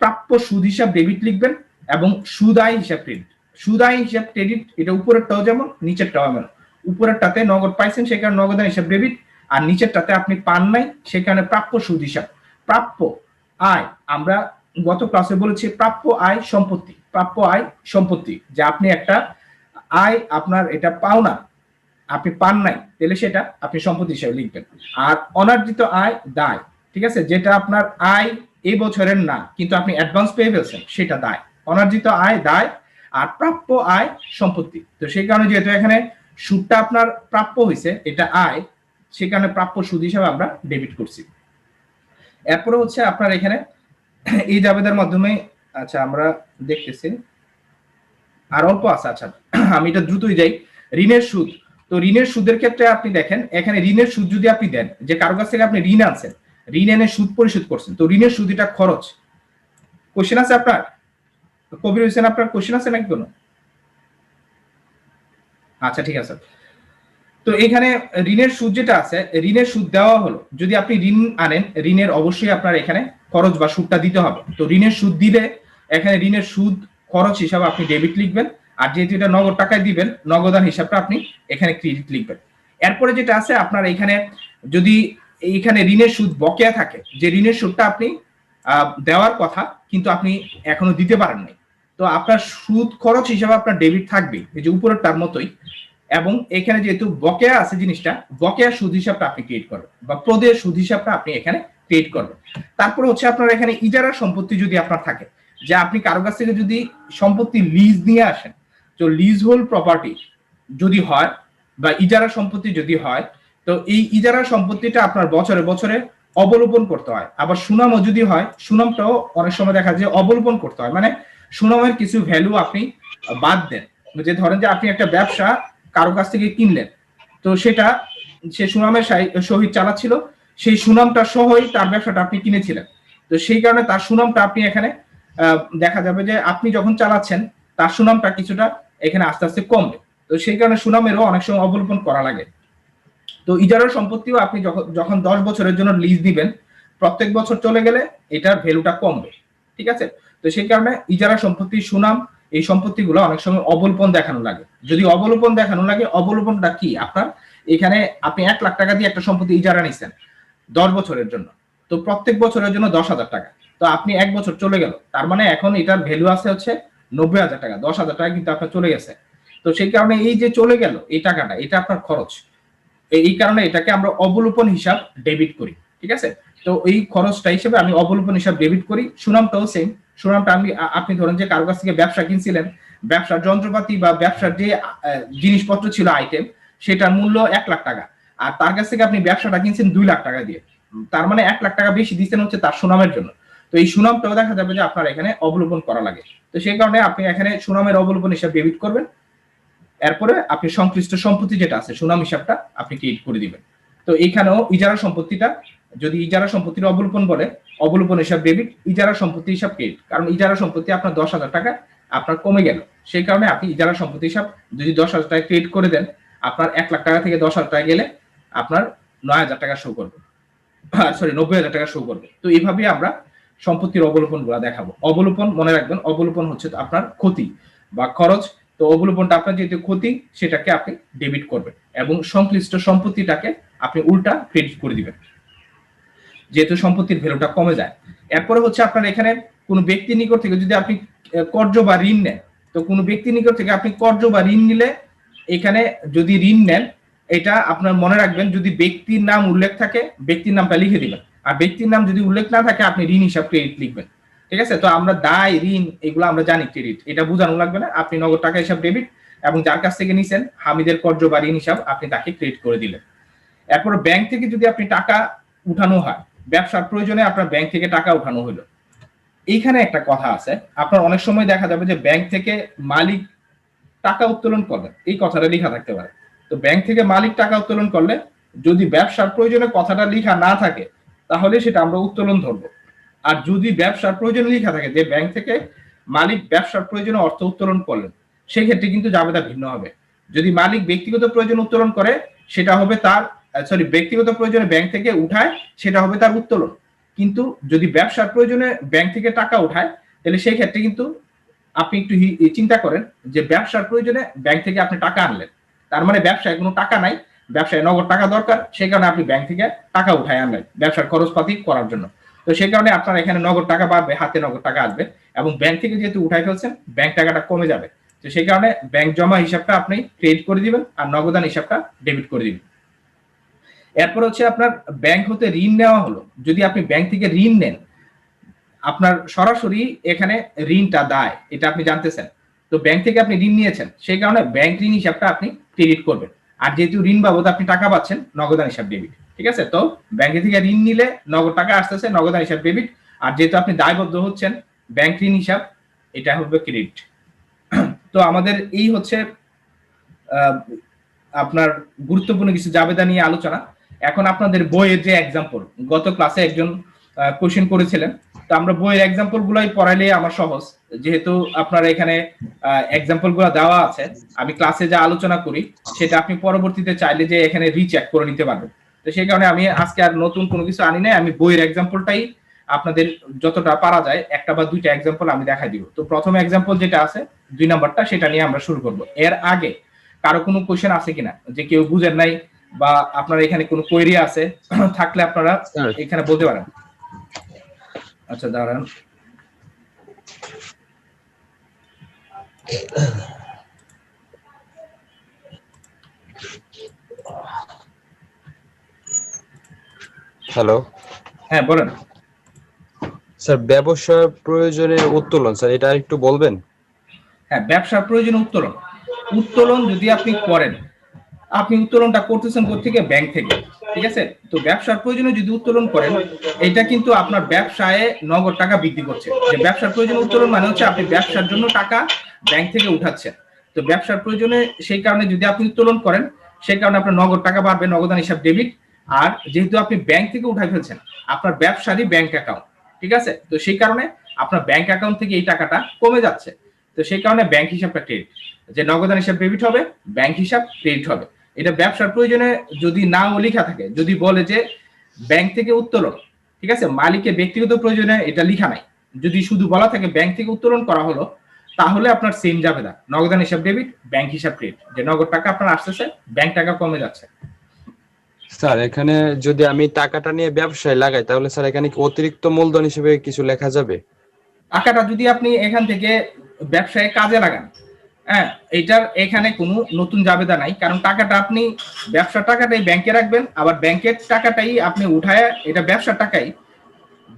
প্রাপ্য সুদ হিসাব ডেবিট লিখবেন এবং সুদ আয় হিসাব ক্রেডিট। সুদ আয় হিসাব ক্রেডিট এটা উপরেরটাও যেমন নিচেরটাও যেমন, উপরেরটাতে নগদ পাইছেন সেই কারণে নগদ হিসাব ডেবিট, আর নিচেরটাতে আপনি পান নাই সেই কারণে প্রাপ্য সুদ হিসাব। প্রাপ্য আয় আমরা গত ক্লাসে বলেছি প্রাপ্য আয় সম্পত্তি, প্রাপ্য আয় সম্পত্তি, যে আপনি একটা আয় আপনার এটা পাওনা আপনি পান নাই, তাহলে সেটা আপনি সম্পত্তি হিসেবে লিখবেন। আর অনার্জিত আয় দায়, ঠিক আছে, যেটা আপনার আয় এই বছরের না কিন্তু আপনি অ্যাডভান্স পেয়ে ফেলছেন সেটা দায়। অনার্জিত আয় দায় আর প্রাপ্য আয় সম্পত্তি। তো সেই কারণে যেহেতু এখানে সুদটা আপনার প্রাপ্য হয়েছে, এটা আয়, সে কারণে প্রাপ্য সুদ হিসাবে আমরা ডেবিট করছি। এরপরে হচ্ছে আপনার এখানে এই জাবেদার মাধ্যমে, আচ্ছা আমরা দেখতেছি আর অল্প আছে, আচ্ছা আমি এটা দ্রুতই যাই। ঋণের সুদ, তো ঋণের সুদের ক্ষেত্রে আপনি দেখেন এখানে ঋণের সুদ যদি আপনি দেন, যে কারো কাছ থেকে আপনি ঋণ আনছেন, ঋণ এনে সুদ পরিশোধ করছেন, তো ঋণের সুদ এটা খরচ। কোশ্চেন আছে আপনার? কবির হোসেন আপনার কোশ্চেন আছে নাকি কোনো? আচ্ছা ঠিক আছে। তো এখানে ঋণের সুদ যেটা আছে, ঋণের সুদ দেওয়া হলো, যদি আপনি ঋণ আনেন, ঋণের অবশ্যই আপনার এখানে খরচ বা সুদটা দিতে হবে। তো ঋণের সুদ দিলে এখানে ঋণের সুদ খরচ হিসাবে আপনি ডেবিট লিখবেন, আর যেহেতু এটা নগদ টাকায় দিবেন, নগদান হিসাবটা আপনি এখানে ক্রেডিট লিখবেন। এরপরে যেটা আছে আপনার এখানে, যদি এইখানে ঋণের সুদ বকেয়া থাকে, যে ঋণের সুদটা আপনি দেওয়ার কথা কিন্তু আপনি এখনো দিতে পারেন নাই, তো আপনার সুদ খরচ হিসাবে আপনার ডেবিট থাকবে, এই যে উপরের তার মতোই। এবং এখানে যেহেতু বকেয়া আছে জিনিসটা, বকেয়া সুদ হিসাবটা আপনি ক্রিয়েট করবেন বা প্রদেয় সুদ হিসাবটা আপনি এখানে ক্রিয়েট করবেন। তারপরে হচ্ছে আপনার এখানে ইজারা সম্পত্তি যদি আপনার থাকে, যে আপনি কারো কাছ থেকে যদি সম্পত্তি লিজ নিয়ে আসেন, তো লিজ হোল্ড প্রপার্টি যদি হয় বা ইজারা সম্পত্তি যদি হয়, তো এই ইজারা সম্পত্তিটা আপনার বছরে বছরে অবলোপন করতে হয়। আবার সুনামও যদি হয়, সুনামটাও অনেক সময় দেখা যায় অবলোপন করতে হয়, মানে সুনামের কিছু ভ্যালু আপনি বাদ দেন। যে ধরেন যে আপনি একটা ব্যবসা কারো কাছ থেকে কিনলেন, তো সেটা সে সুনামের সহিত চালাচ্ছিল, সেই সুনামটা সহই তার ব্যবসাটা আপনি কিনেছিলেন, তো সেই কারণে তার সুনামটা আপনি এখানে দেখা যাবে যে আপনি যখন চালাচ্ছেন তার সুনামটা কিছুটা এখানে আস্তে আস্তে কমবে, তো সেই কারণে সুনামেরও অনেক সময় অবলোপন করা লাগে। তো ইজারার সম্পত্তিও আপনি যখন 10 বছরের জন্য লিজ দিবেন, প্রত্যেক বছর চলে গেলে এটার ভ্যালুটা কমবে, ঠিক আছে? তো সেই কারণে ইজারা সম্পত্তি, সুনাম, এই সম্পত্তিগুলো অনেক সময় অবলোপন দেখানো লাগে। যদি অবলোপন দেখানো লাগে, অবলোপনটা কি? আপনার এখানে আপনি 1 লাখ টাকা দিয়ে একটা সম্পত্তি ইজারা নিছেন 10 বছরের জন্য, তো প্রত্যেক বছরের জন্য 10,000 টাকা, তো আপনি 1 বছর চলে গেল, তার মানে এখন এটার ভ্যালু আছে হচ্ছে 90,000 টাকা, 10,000 টাকা কিন্তু আপনার চলে গেছে। তো সেই কারণে এই যে চলে গেল এই টাকাটা, এটা আপনার খরচ, এই কারণে এটাকে আমরা অবলোপন হিসাব ডেবিট করি, ঠিক আছে? তো এই খরচটা হিসেবে আমি অবলোপন হিসাব ডেবিট করি। সুনামটাও সেম, সুনামটা আপনি ধরেন যে কারো কাছ থেকে ব্যবসা কিনছিলেন, ব্যবসার যন্ত্রপাতি বা ব্যবসার যে জিনিসপত্র ছিল, আইটেম, সেটার মূল্য 1 লাখ টাকা, আর তার কাছ থেকে আপনি ব্যবসাটা কিনছেন 2 লাখ টাকা দিয়ে, তার মানে 1 লাখ টাকা বেশি দিচ্ছেন হচ্ছে তার সুনামের জন্য। তো এই সুনামটাও দেখা যাবে যে আপনার এখানে অবলোপন করা লাগে, তো সেই কারণে আপনি এখানে সুনামের অবলোপন হিসাব ডেবিট করবেন। এরপরে আপনি সংশ্লিষ্ট সম্পত্তি যেটা আছে সুনাম হিসাবটা আপনি ক্রিয়েট করে দিবেন। তো এইখানেও ইজারা সম্পত্তিটা, যদি ইজারা সম্পত্তির অবলোপন বলে, অবলোপন হিসাব ডেবিট, ইজারা সম্পত্তি হিসাব ক্রিয়েট, কারণ ইজারা সম্পত্তি আপনার 10,000 টাকা আপনার কমে গেল, সেই কারণে আপনি ইজারা সম্পত্তি হিসাব যদি 10,000 টাকা ক্রিয়েট করে দেন, আপনার 1 লাখ টাকা থেকে 10,000 টাকা গেলে আপনার 9,000 টাকা শো করবে, সরি 90,000 টাকা শো করবে। তো এইভাবে আমরা সম্পত্তির অবলোপন গুলা দেখাবো। অবলোপন মনে রাখবেন, অবলোপন হচ্ছে আপনার ক্ষতি বা খরচ, তো অবলোপনটা আপনার যেহেতু ক্ষতি, সেটাকে আপনি ডেবিট করবেন এবং সংশ্লিষ্ট সম্পত্তিটাকে আপনি উল্টা ক্রেডিট করে দিবেন, যেহেতু সম্পত্তির ভ্যালুটা কমে যায়। এরপরে হচ্ছে আপনার এখানে কোনো ব্যক্তির নিকট থেকে যদি আপনি কর্জ বা ঋণ নেন, তো কোনো ব্যক্তির নিকট থেকে আপনি কর্জ বা ঋণ নিলে, এখানে যদি ঋণ নেন, এটা আপনার মনে রাখবেন, যদি ব্যক্তির নাম উল্লেখ থাকে ব্যক্তির নামটা লিখে দিবেন, আর ব্যক্তির নাম যদি উল্লেখ না থাকে আপনি ঋণ হিসাব ক্রেডিট লিখবেন, ঠিক আছে? তো আমরা দায়, ঋণ এগুলো আমরা জানি, ক্রেডিট এটা বোঝানো লাগবে না, আপনি নগদ টাকা হিসাব ডেবিট, এবং যার কাছ থেকে নিছেন হামিদের কর্জ বা ঋণ হিসাব আপনি তাকে ক্রেডিট করে দিলেন। এরপর ব্যাংক থেকে যদি আপনি টাকা উঠানো হয়, ব্যবসার প্রয়োজনে আপনার ব্যাংক থেকে টাকা উঠানো হলো, এইখানে একটা কথা আছে, আপনার অনেক সময় দেখা যাবে যে ব্যাংক থেকে মালিক টাকা উত্তোলন করবেন, এই কথাটা লেখা থাকতে পারে। তো ব্যাংক থেকে মালিক টাকা উত্তোলন করলে যদি ব্যবসার প্রয়োজনে কথাটা লেখা না থাকে, তাহলে সেটা আমরা উত্তোলন ধরবো। আর যদি ব্যবসার প্রয়োজনে লেখা থাকে যে ব্যাংক থেকে মালিক ব্যবসার প্রয়োজনে অর্থ উত্তোলন করলেন, সেই ক্ষেত্রে কিন্তু জাবেদা ভিন্ন হবে। যদি মালিক ব্যক্তিগত প্রয়োজনে উত্তোলন করে, সেটা হবে তার, ব্যক্তিগত প্রয়োজনে ব্যাংক থেকে উঠায়, সেটা হবে তার উত্তোলন। কিন্তু যদি ব্যবসার প্রয়োজনে ব্যাংক থেকে টাকা উঠায়, তাহলে সেই ক্ষেত্রে কিন্তু আপনি একটু চিন্তা করেন যে ব্যবসার প্রয়োজনে ব্যাংক থেকে আপনি টাকা আনলেন, তার মানে ব্যবসায় কোনো টাকা নাই, ব্যবসায় নগদ টাকা দরকার, সেই কারণে আপনি ব্যাংক থেকে টাকা উঠায় আনলেন ব্যবসার খরচপাতি করার জন্য। তো সেই কারণে আপনার এখানে নগদ টাকা বাড়বে, হাতে নগদ টাকা আসবে, এবং ব্যাংক থেকে যেহেতু উঠাই ফেলছেন, ব্যাংক টাকাটা কমে যাবে। তো সেই কারণে ব্যাংক জমা হিসাবটা আপনি ক্রেডিট করে দিবেন, আর নগদান হিসাবটা ডেবিট করে দিবেন। এরপর হচ্ছে আপনার ব্যাংক হতে ঋণ নেওয়া হলো, যদি আপনি ব্যাংক থেকে ঋণ নেন, আপনার সরাসরি এখানে ঋণটা দায়, এটা আপনি জানতেছেন। তো ব্যাংক থেকে আপনি ঋণ নিয়েছেন, সেই কারণে ব্যাংক ঋণ হিসাবটা আপনি ক্রেডিট করবেন। আর যেহেতু ঋণ বাবদ আপনি টাকা পাচ্ছেন, নগদান হিসাব ডেবিট। ঠিক আছে, তো ব্যাংকে থেকে ঋণ নিলে নগদ টাকা আসতেছে, নগদান হিসাব ডেবিট। আর যেহেতু আপনি দায়বদ্ধ হচ্ছেন, ব্যাংক ঋণ হিসাব, এটা হবে ক্রেডিট। তো আমাদের এই হচ্ছে আপনার গুরুত্বপূর্ণ কিছু জাবেদা নিয়ে আলোচনা। এখন আপনাদের বইয়ের যে এক্সাম্পল, গত ক্লাসে একজন কোশ্চেন করেছিলেন, তো আমরা বইয়ের এক্সাম্পল গুলাই পড়াইলে আমার সহজ, যেহেতু আপনার এখানে এক্সাম্পল গুলো দেওয়া আছে। আমি ক্লাসে যা আলোচনা করি সেটা আপনি পরবর্তীতে চাইলে যে এখানে রিচেক করে নিতে পারবেন। তো সেই কারণে আমি আজকে আর নতুন কোনো কিছু আনি নাই, আমি বইয়ের এক্সাম্পলটাই আপনাদের যতটা পারা যায় একটা বা দুইটা এক্সাম্পল আমি দেখাই দিব। তো প্রথম এক্সাম্পল যেটা আছে 2 নাম্বারটা, সেটা নিয়ে আমরা শুরু করব। এর আগে কারো কোনো কোশ্চেন আছে কিনা, যে কেউ বুঝেন নাই বা আপনার এখানে কোনো কোয়েরি আছে থাকলে আপনারা এখানে বলতে পারেন। আচ্ছা দাঁড়ান, হ্যালো, হ্যাঁ বলেন। স্যার ব্যবসার প্রয়োজনে উত্তোলন, স্যার এটা একটু বলবেন? হ্যাঁ, ব্যবসার প্রয়োজনে উত্তোলন, উত্তোলন যদি আপনি করেন, আপনি উত্তোলনটা করতেছেন কোথেকে? ব্যাংক থেকে। ঠিক আছে, তো ব্যবসার প্রয়োজনে যদি উত্তোলন করেন, এটা কিন্তু আপনার ব্যবসায় নগদ টাকা বৃদ্ধি করছে। যে ব্যবসার প্রয়োজনে উত্তোলন মানে হচ্ছে আপনি ব্যবসার জন্য টাকা ব্যাংক থেকে উঠাচ্ছেন। তো ব্যবসার প্রয়োজনে সেই কারণে যদি আপনি উত্তোলন করেন, সেই কারণে আপনার নগদ টাকা বাড়বে, নগদান হিসাব ডেবিট। আর যেহেতু আপনি ব্যাংক থেকে উঠাই ফেলছেন, আপনার ব্যবসারই ব্যাংক অ্যাকাউন্ট, ঠিক আছে, তো সেই কারণে আপনার ব্যাংক অ্যাকাউন্ট থেকে এই টাকাটা কমে যাচ্ছে। তো সেই কারণে ব্যাংক হিসাবটা ক্রেডিট, যে নগদান হিসাব ডেবিট হবে, ব্যাংক হিসাব ক্রেডিট হবে। এটা ব্যবসার প্রয়োজনে যদি নাও লেখা থাকে, যদি বলে যে ব্যাংক থেকে উত্তোলন, ঠিক আছে, মালিকের ব্যক্তিগত প্রয়োজনে এটা লেখা নাই, যদি শুধু বলা থাকে ব্যাংক থেকে উত্তোলন করা হলো, তাহলে আপনার সেম যাবে না, নগদান হিসাব ডেবিট, ব্যাংক হিসাব ক্রেডিট, যে নগদ টাকা আপনার আসতেছে, ব্যাংক টাকা কমে যাচ্ছে। স্যার এখানে যদি আমি টাকাটা নিয়ে ব্যবসায় লাগাই, তাহলে স্যার এখানে কি অতিরিক্ত মূলধন হিসেবে কিছু লেখা যাবে? টাকাটা যদি আপনি এখান থেকে ব্যবসায় কাজে লাগান, হ্যাঁ, এটার এখানে কোনো নতুন জাবেদা নাই, কারণ টাকাটা আপনি ব্যবসার টাকাটাই ব্যাংকে রাখবেন, আবার ব্যাংকের টাকাটাই আপনি উঠায়, এটা ব্যবসার টাকাই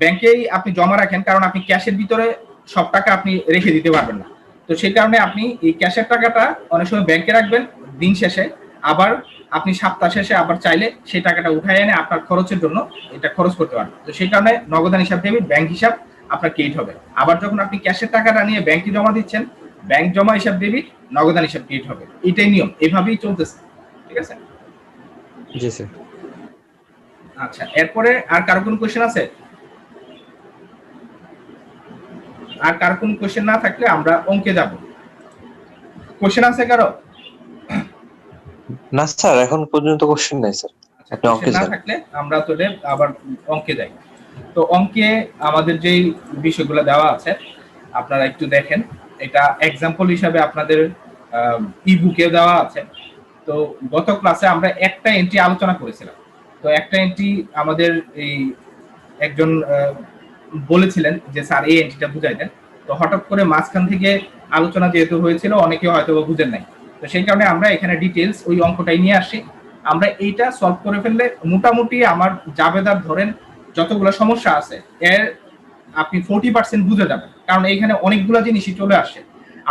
ব্যাংকেই আপনি জমা রাখেন, কারণ আপনি ক্যাশের ভিতরে সব টাকা আপনি রেখে দিতে পারবেন না। তো সেই কারণে আপনি এই ক্যাশের টাকাটা অনেক সময় ব্যাংকে রাখবেন, দিন শেষে আবার আপনি সপ্তাহ শেষে আবার চাইলে সেই টাকাটা উঠায় এনে আপনার খরচের জন্য এটা খরচ করতে পারবেন। তো সেই কারণে নগদান হিসাব ডেবিট, ব্যাংক হিসাব আপনার ক্রেডিট হবে। আবার যখন আপনি ক্যাশের টাকাটা নিয়ে ব্যাংকে জমা দিচ্ছেন, ব্যাংক জমা হিসাব ডেবিট, নগদান হিসাব ক্রেডিট হবে। এটাই নিয়ম, এভাবেই চলতেছে। ঠিক আছে? জি স্যার। আচ্ছা, এরপরে আর কারো কোনো কোশ্চেন আছে? আর কার কোন কোশ্চেন না থাকলে আমরা অঙ্কে যাব। কোশ্চেন আছে কারো? না স্যার, এখন পর্যন্ত কোশ্চেন নাই স্যার। আপনি অঙ্কে না থাকলে আমরা তাহলে আবার অঙ্কে যাই। তো অঙ্কে আমাদের যেই বিষয়গুলো দেওয়া আছে আপনারা একটু দেখেন, এটা एग्जांपल হিসাবে আপনাদের ই-বুকে দেওয়া আছে। তো গত ক্লাসে আমরা একটা এন্ট্রি আলোচনা করেছিলাম। তো একটা এন্ট্রি আমাদের এই একজন বলেছিলেন যে স্যার এই এন্ট্রিটা বুঝাই দেন। তো হঠাৎ করে মাঝখান থেকে আলোচনা যেহেতু হয়েছিল, অনেকে হয়তো বুঝেন নাই। তো সেই কারণে আমরা এখানে ডিটেইলস ওই অঙ্কটাই নিয়ে আসি। আমরা এইটা সলভ করে ফেললে মোটামুটি আমার জাবেদার ধরেন যতগুলো সমস্যা আছে এর আপনি 40% বুঝে যাবেন, কারণ এইখানে অনেকগুলো জিনিসই চলে আসে।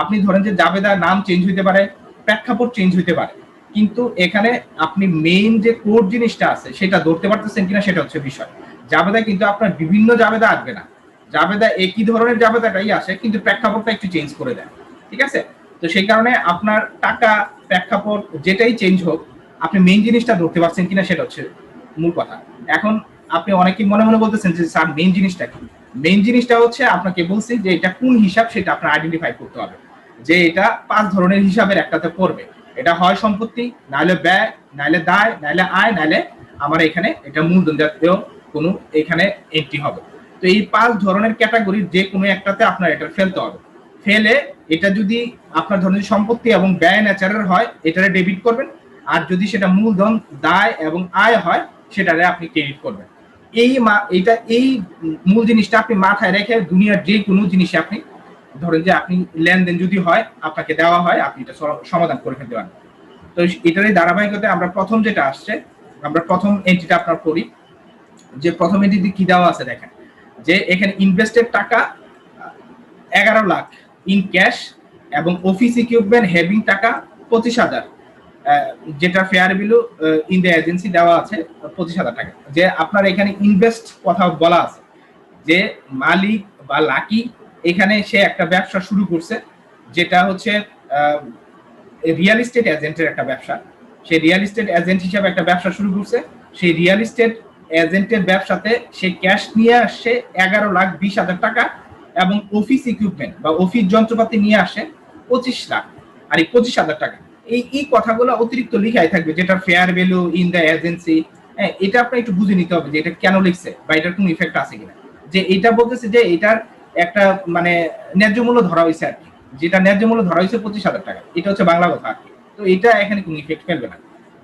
আপনি ধরেন যে জাবেদার নাম চেঞ্জ হইতে পারে, প্রেক্ষাপট চেঞ্জ হইতে পারে, কিন্তু এখানে আপনি মেইন যে কোর জিনিসটা আছে সেটা ধরতে পারতেছেন কিনা সেটা হচ্ছে বিষয়। জাবেদা কিন্তু আপনার বিভিন্ন জাবেদা আসবে না, জাবেদা একই ধরনের জাবেদাটাই আসে, কিন্তু প্রেক্ষাপটটা একটু চেঞ্জ করে দেয়। ঠিক আছে? তো সেই কারণে আপনার টাকা, প্রেক্ষাপট যেটাই চেঞ্জ হোক, আপনি মেইন জিনিসটা ধরতে পারছেন কিনা সেটা হচ্ছে মূল কথা। এখন আপনি অনেকেই মনে মনে বলতেছেন যে স্যার মেইন জিনিসটা কি? মেইন জিনিসটা হচ্ছে আপনাকে বলছি যে এটা কোন হিসাব সেটা আপনার আইডেন্টিফাই করতে হবে, যে এটা 5 ধরনের হিসাবের একটাতে পড়বে। এটা হয় সম্পত্তি, নাইলে ব্যয়, নাইলে দায়, নাইলে আয়, নাইলে আমার এখানে এটা মূলধন জাতীয় কোনো এখানে এন্ট্রি হবে। তো এই 5 ধরনের ক্যাটাগরির যে কোনো একটাতে আপনার এটা ফেলতে হবে। ফেলে এটা যদি আপনার ধরনের সম্পত্তি এবং ব্যয় নেচারের হয়, এটারে ডেবিট করবেন, আর যদি সেটা মূলধন, দায় এবং আয় হয়, সেটারে আপনি ক্রেডিট করবেন। এই মূল জিনিসটা আপনি মাথায় রেখে দুনিয়ার যে কোনো জিনিসে আপনি ধরেন যে আপনি লেনদেন যদি হয়, আপনাকে দেওয়া হয়, আপনি এটা সমাধান করে ফেলতে পারেন। তো এটারই ধারাবাহিকতায় আমরা প্রথম যেটা আসছে, আমরা প্রথম এন্ট্রিটা আপনার করি। যে প্রথম এন্ট্রিতে কি দেওয়া আছে দেখেন, যে এখানে ইনভেস্টেড টাকা 11 লাখ ইন ক্যাশ এবং অফিস ইকুইপমেন্ট হ্যাভিং টাকা 25,000 যেটা fair value in the agency দেওয়া আছে 25,000 টাকা। যে আপনার এখানে ইনভেস্ট কথা বলা আছে যে মালিক বা লাকি এখানে সে একটা ব্যবসা শুরু করছে, যেটা হচ্ছে রিয়েল এস্টেট এজেন্টের একটা ব্যবসা। সে রিয়েল এস্টেট এজেন্ট হিসেবে একটা ব্যবসা শুরু করছে। সেই রিয়েল এস্টেট এজেন্টের ব্যবসাতে সে ক্যাশ নিয়ে আসছে 11,20,000 টাকা, এবং অফিস ইকুইপমেন্ট বা অফিস যন্ত্রপাতি নিয়ে আসে 25 লাখ, আর এই 25,000 টাকা। এই কথাগুলো অতিরিক্ত লিখাই থাকবে, যেটা fair value in the agency. হ্যাঁ, এটা আপনার একটু বুঝে নিতে হবে যে এটা কেন লিখছে বা এটার কোনো ইফেক্ট আছে কিনা। যে এটা বলতেছে যে এটার একটা মানে ন্যায্য মূল্য ধরা হয়েছে আর কি, যেটা ন্যায্য মূল্য ধরা হয়েছে 25,000 টাকা, এটা হচ্ছে বাংলা কথা আর কি। তো এটা এখানে কোনো ইফেক্ট ফেলবে না।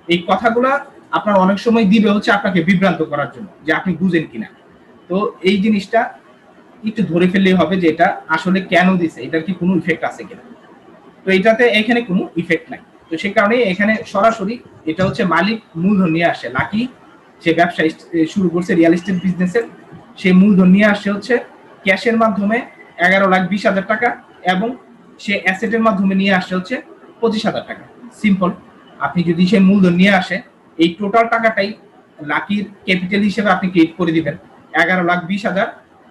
এই কথাগুলা আপনার অনেক সময় দিবে হচ্ছে আপনাকে বিভ্রান্ত করার জন্য, যে আপনি বুঝেন কিনা। তো এই জিনিসটা একটু ধরে ফেললেই হবে যে এটা আসলে কেন দিছে, এটার কি কোনো ইফেক্ট আছে কিনা। তো এটাতে এখানে কোনো ইফেক্ট নাই। তো সেই কারণে এখানে সরাসরি এটা হচ্ছে মালিক মূলধন নিয়ে আসে। লাকি সে ব্যবসা শুরু করছে রিয়েল এস্টেট বিজনেসের, সে মূলধন নিয়ে আসে হচ্ছে ক্যাশের মাধ্যমে 11,20,000 টাকা, এবং সে অ্যাসেটের মাধ্যমে নিয়ে আসে হচ্ছে 25,000 টাকা। সিম্পল। আপনি যদি সে মূলধন নিয়ে আসে, এই টোটাল টাকাটাই লাকির ক্যাপিটাল হিসেবে আপনি ক্রিয়েট করে দিবেন। 11,20,000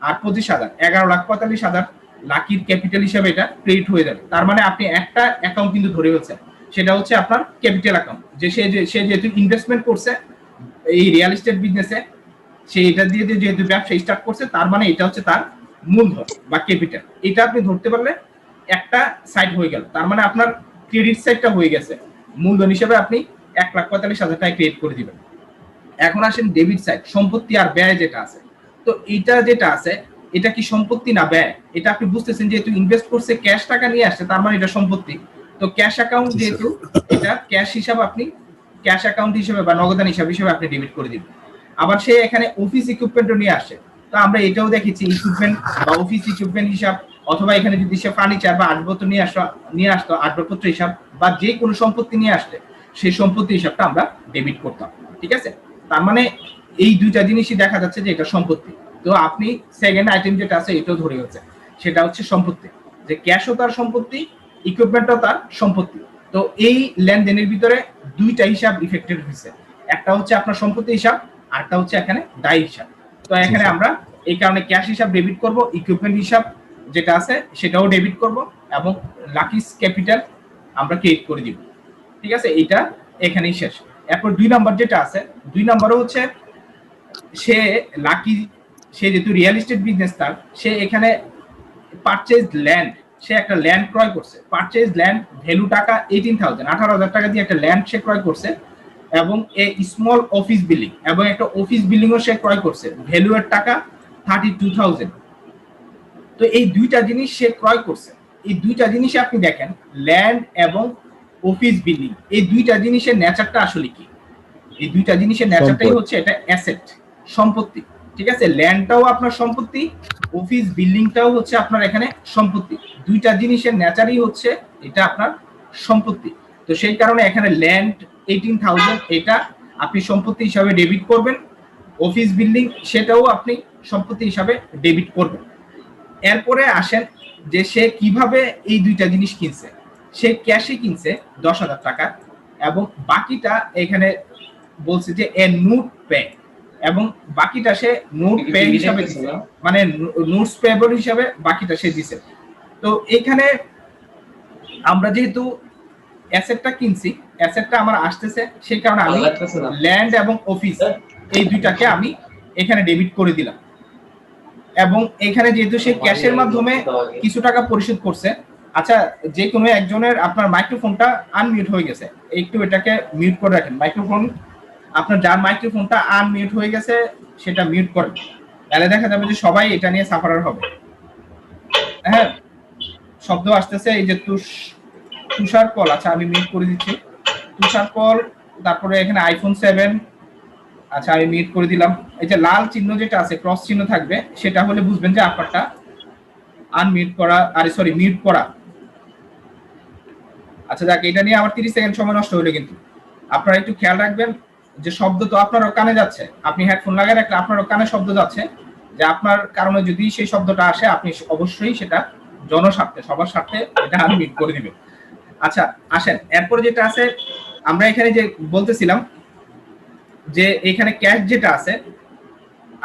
আর 25,000, 11,45,000 লাকির ক্যাপিটাল হিসেবে এটা ক্রেডিট হয়ে যাবে। তার মানে আপনি একটা অ্যাকাউন্ট কিন্তু ধরে ফেলছেন, সেটা হচ্ছে আপনার ক্যাপিটাল অ্যাকাউন্ট। যে সে যেহেতু ইনভেস্টমেন্ট করছে এই রিয়েল এস্টেট বিজনেসে, সে এটা দিয়ে যেহেতু ব্যবসা স্টার্ট করছে, তার মানে এটা হচ্ছে তার মূলধন বা ক্যাপিটাল। এটা আপনি ধরতে পারলে একটা সাইড হয়ে গেল। তার মানে আপনার ক্রেডিট সাইডটা হয়ে গেছে। মূলধন হিসেবে আপনি 1,45,000 টাকা ক্রেডিট করে দিবেন। এখন আসেন ডেবিট সাইড, সম্পত্তি আর ব্যয় যেটা আছে। তো এটা যেটা আছে, এটা কি সম্পত্তি না ব্যয়, এটা আপনি বুঝতেছেন। যেহেতু ইনভেস্ট করছে, ক্যাশ টাকা নিয়ে আসছে, তার মানে এটা সম্পত্তি। তো ক্যাশ অ্যাকাউন্ট যেহেতু এটা ক্যাশ হিসাব, আপনি ক্যাশ অ্যাকাউন্ট হিসেবে বা নগদান হিসাব হিসেবে আপনি ডেবিট করে দিবেন। আবার সে এখানে অফিস ইকুইপমেন্টও নিয়ে আসে, তো আমরা এটাও দেখেছি ইকুইপমেন্ট বা অফিস ইকুইপমেন্ট হিসাব, অথবা এখানে যদি সে ফার্নিচার বা আসবাবপত্র নিয়ে আসতো আসবাবপত্র হিসাব, বা যে কোনো সম্পত্তি নিয়ে আসলে সেই সম্পত্তি হিসাবটা আমরা ডেবিট করতাম। ঠিক আছে, তার মানে এই দুইটা জিনিসই দেখা যাচ্ছে যে এটা সম্পত্তি। তো আপনি সেকেন্ড আইটেম যেটা আছে এটাও ধরে হচ্ছে, সেটা হচ্ছে সম্পত্তি। যে ক্যাশও তার সম্পত্তি, ইকুইপমেন্টও তার সম্পত্তি। তো এই লেনদেনের ভিতরে দুইটা হিসাব ইফেক্টেড হয়েছে, একটা হচ্ছে আপনার সম্পত্তি হিসাব, আরটা হচ্ছে এখানে দায় হিসাব। তো এখানে আমরা এই কারণে ক্যাশ হিসাব ডেবিট করব, ইকুইপমেন্ট হিসাব যেটা আছে সেটাও ডেবিট করব, এবং লাকিস ক্যাপিটাল আমরা ক্রেডিট করে দিব। ঠিক আছে, এটা এখানেই শেষ। এরপর 2 নাম্বার যেটা আছে, 2 নাম্বারও হচ্ছে সে লাকি, সে যেহেতু রিয়েল এস্টেট বিজনেস তার, সে এখানে পারচেজ ল্যান্ড, সে একটা ল্যান্ড ক্রয় করছে। পারচেজ ল্যান্ড ভ্যালু টাকা 18,000 টাকা দিয়ে একটা ল্যান্ড সে ক্রয় করছে, এবং এ স্মল অফিস বিল্ডিং, এবং একটা অফিস বিল্ডিংও সে ক্রয় করছে ভ্যালু এর টাকা 32,000। তো এই দুইটা জিনিস সে ক্রয় করছে। এই দুইটা জিনিসে আপনি দেখেন, ল্যান্ড এবং অফিস বিল্ডিং, এই দুইটা জিনিসের নেচারটা আসলে কি? এই দুইটা জিনিসের নেচারটাই হচ্ছে এটা অ্যাসেট, সম্পত্তি। ঠিক আছে, ল্যান্ডটাও আপনার সম্পত্তি, অফিস বিল্ডিংটাও হচ্ছে আপনার এখানে সম্পত্তি। দুইটা জিনিসের নেচারই হচ্ছে এটা আপনার সম্পত্তি। তো সেই কারণে এখানে ল্যান্ড 18,000 এটা আপনি সম্পত্তি হিসাবে ডেবিট করবেন, অফিস বিল্ডিং সেটাও আপনি সম্পত্তি হিসাবে ডেবিট করবেন। এরপরে আসেন যে সে কিভাবে এই দুইটা জিনিস কিনছে। সে ক্যাশে কিনছে 10,000 টাকা, এবং বাকিটা এখানে বলছে যে এ নোট পে, এবং বাকিটা সে নোট পে হিসাবে দিছে, মানে নোটস পেবল হিসাবে বাকিটা সে দিছে। তো এখানে আমরা যেহেতু অ্যাসেটটা কিনছি, অ্যাসেটটা আমার আসতেছে, সেই কারণে আমি ল্যান্ড এবং অফিস এই দুইটাকে আমি এখানে ডেবিট করে দিলাম। এবং এখানে যেহেতু সে ক্যাশের মাধ্যমে কিছু টাকা পরিশোধ করছে। আচ্ছা, যে কোনো একজনের আপনার মাইক্রোফোনটা আনমিউট হয়ে গেছে, একটু এটাকে মিউট করে রাখেন। মাইক্রোফোন আপনার, যার মাইক্রোফোনটা আনমিউট হয়ে গেছে সেটা মিউট করেন, তাহলে দেখা যাবে যে সবাই এটা নিয়ে সাফারার হবে। হ্যাঁ, শব্দ আসতেছে, এই যে তুষার কল। আচ্ছা, আমি মিউট করে দিচ্ছি তুষার কল। তারপরে এখানে আইফোন 7, আচ্ছা আমি মিউট করে দিলাম। এই যে লাল চিহ্ন যেটা আছে, ক্রস চিহ্ন থাকবে, সেটা হলে বুঝবেন যে আপনারটা আনমিউট করা, আরে সরি মিউট করা। আচ্ছা যাক, এটা নিয়ে আমার 30 সেকেন্ড সময় নষ্ট হলো, কিন্তু আপনারা একটু খেয়াল রাখবেন যে শব্দ তো আপনারও কানে যাচ্ছে, আপনি হেডফোন লাগিয়ে রাখলে আপনারও কানে শব্দ যাচ্ছে, যে আপনার কারণে যদি সেই শব্দটা আসে আপনি অবশ্যই সেটা জনস্বার্থে, সবার স্বার্থে এটা আনমিউট করে দিবেন। আচ্ছা আসেন, এরপরে যেটা আছে আমরা এখানে যে বলতেছিলাম যে এখানে ক্যাশ যেটা আছে,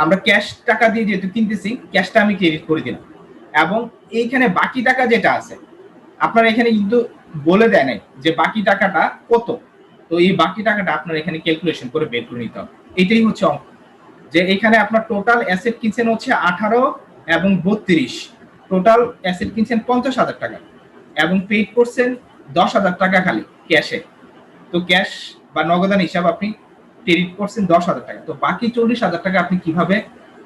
আমরা ক্যাশ টাকা দিয়ে যেহেতু কিনতেছি, ক্যাশটা আমি ক্রেডিট করে দিলাম। এবং এইখানে বাকি টাকা যেটা আছে, আপনার এখানে কিন্তু বলে দেয় নাই যে বাকি টাকাটা কত। তো এই বাকি টাকাটা আপনার এখানে ক্যালকুলেশন করে বের করে নিতে হবে। এটাই হচ্ছে অঙ্ক, যে এখানে আপনার টোটাল অ্যাসেট কিনছেন হচ্ছে 18 এবং 32, টোটাল অ্যাসেট কিনছেন 50,000 টাকা এবং পেইড করছেন 10,000 টাকা খালি ক্যাশে। তো ক্যাশ বা নগদান হিসাব আপনি ক্রেডিট করছেন 10,000 টাকা। তো বাকি 40,000 টাকা আপনি কিভাবে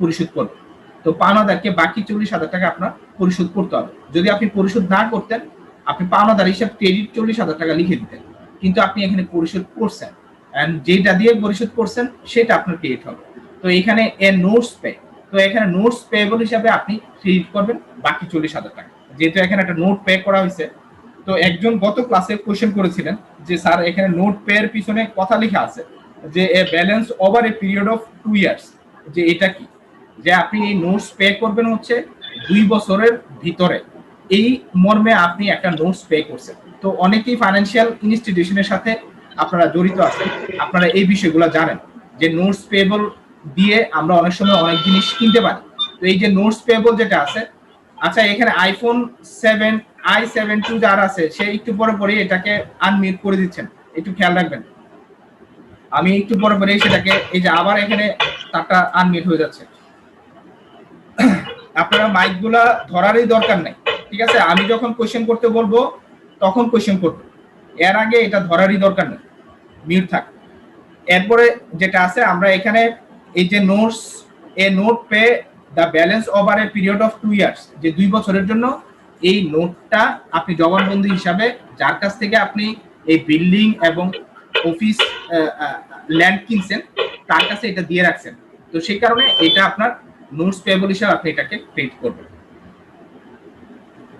পরিশোধ করবেন? তো পাওনাদারকে বাকি 40,000 টাকা আপনার পরিশোধ করতে হবে। যদি আপনি পরিশোধ না করতেন, আপনি পাওনাদার হিসাব ক্রেডিট 40,000 টাকা লিখে দিতেন, কিন্তু আপনি এখানে পরিশোধ করছেন, এন্ড যেটা দিয়ে পরিশোধ করছেন সেটা আপনার ক্রেডিট হবে। তো এখানে এ নোটস পে, তো এখানে নোটস পেয়েবল হিসাবে আপনি ক্রেডিট করবেন বাকি 40,000 টাকা, যেহেতু এখানে একটা নোট পে করা হয়েছে। তো একজন গত ক্লাসে কোশ্চেন করেছিলেন যে স্যার এখানে নোট পে এর পিছনে কথা লেখা আছে যে এ balance over a period of 2 years, যে এটা কি, যে আপনি এই নোটস পে করবেন হচ্ছে 2 বছরের ভিতরে, এই মর্মে আপনি একটা নোটস পে করছেন। তো অনেকেই ফাইন্যান্সিয়াল ইনস্টিটিউশনের সাথে আপনারা জড়িত আছেন, আপনারা এই বিষয়গুলো জানেন যে নোটস পেয়েবল দিয়ে আমরা অনেক সময় অনেক জিনিস কিনতে পারি। তো এই যে নোটস পেয়েবল যেটা আছে, আচ্ছা এখানে আইফোন 7 i7 2 যার আছে সে একটু পরে পরে এটাকে আনমিউট করে দিচ্ছেন, একটু খেয়াল রাখবেন। আমি একটু পরে পরে সেটাকে এই যে আবার এখানে তারটা আনমিউট হয়ে যাচ্ছে। আপনারা মাইকগুলা ধরারই দরকার নাই, ঠিক আছে? আমি যখন কোশ্চেন করতে বলবো তখন কোশ্চেন করবেন, এর আগে এটা ধরারই দরকার নেই, মিউট থাক। এরপরে যেটা আছে আমরা এখানে এই যে notes A note pay the balance over a period of 2 years, যে 2 বছরের জন্য এই নোটটা আপনি জবানবন্দি হিসাবে যার কাছ থেকে আপনি এই বিল্ডিং এবং অফিস ল্যান্ড কিনছেন তার কাছে এটা দিয়ে রাখছেন। তো সেই কারণে এটা আপনার নোটস পেয়েবল হিসাবে আপনি এটাকে ক্রেডিট করবেন।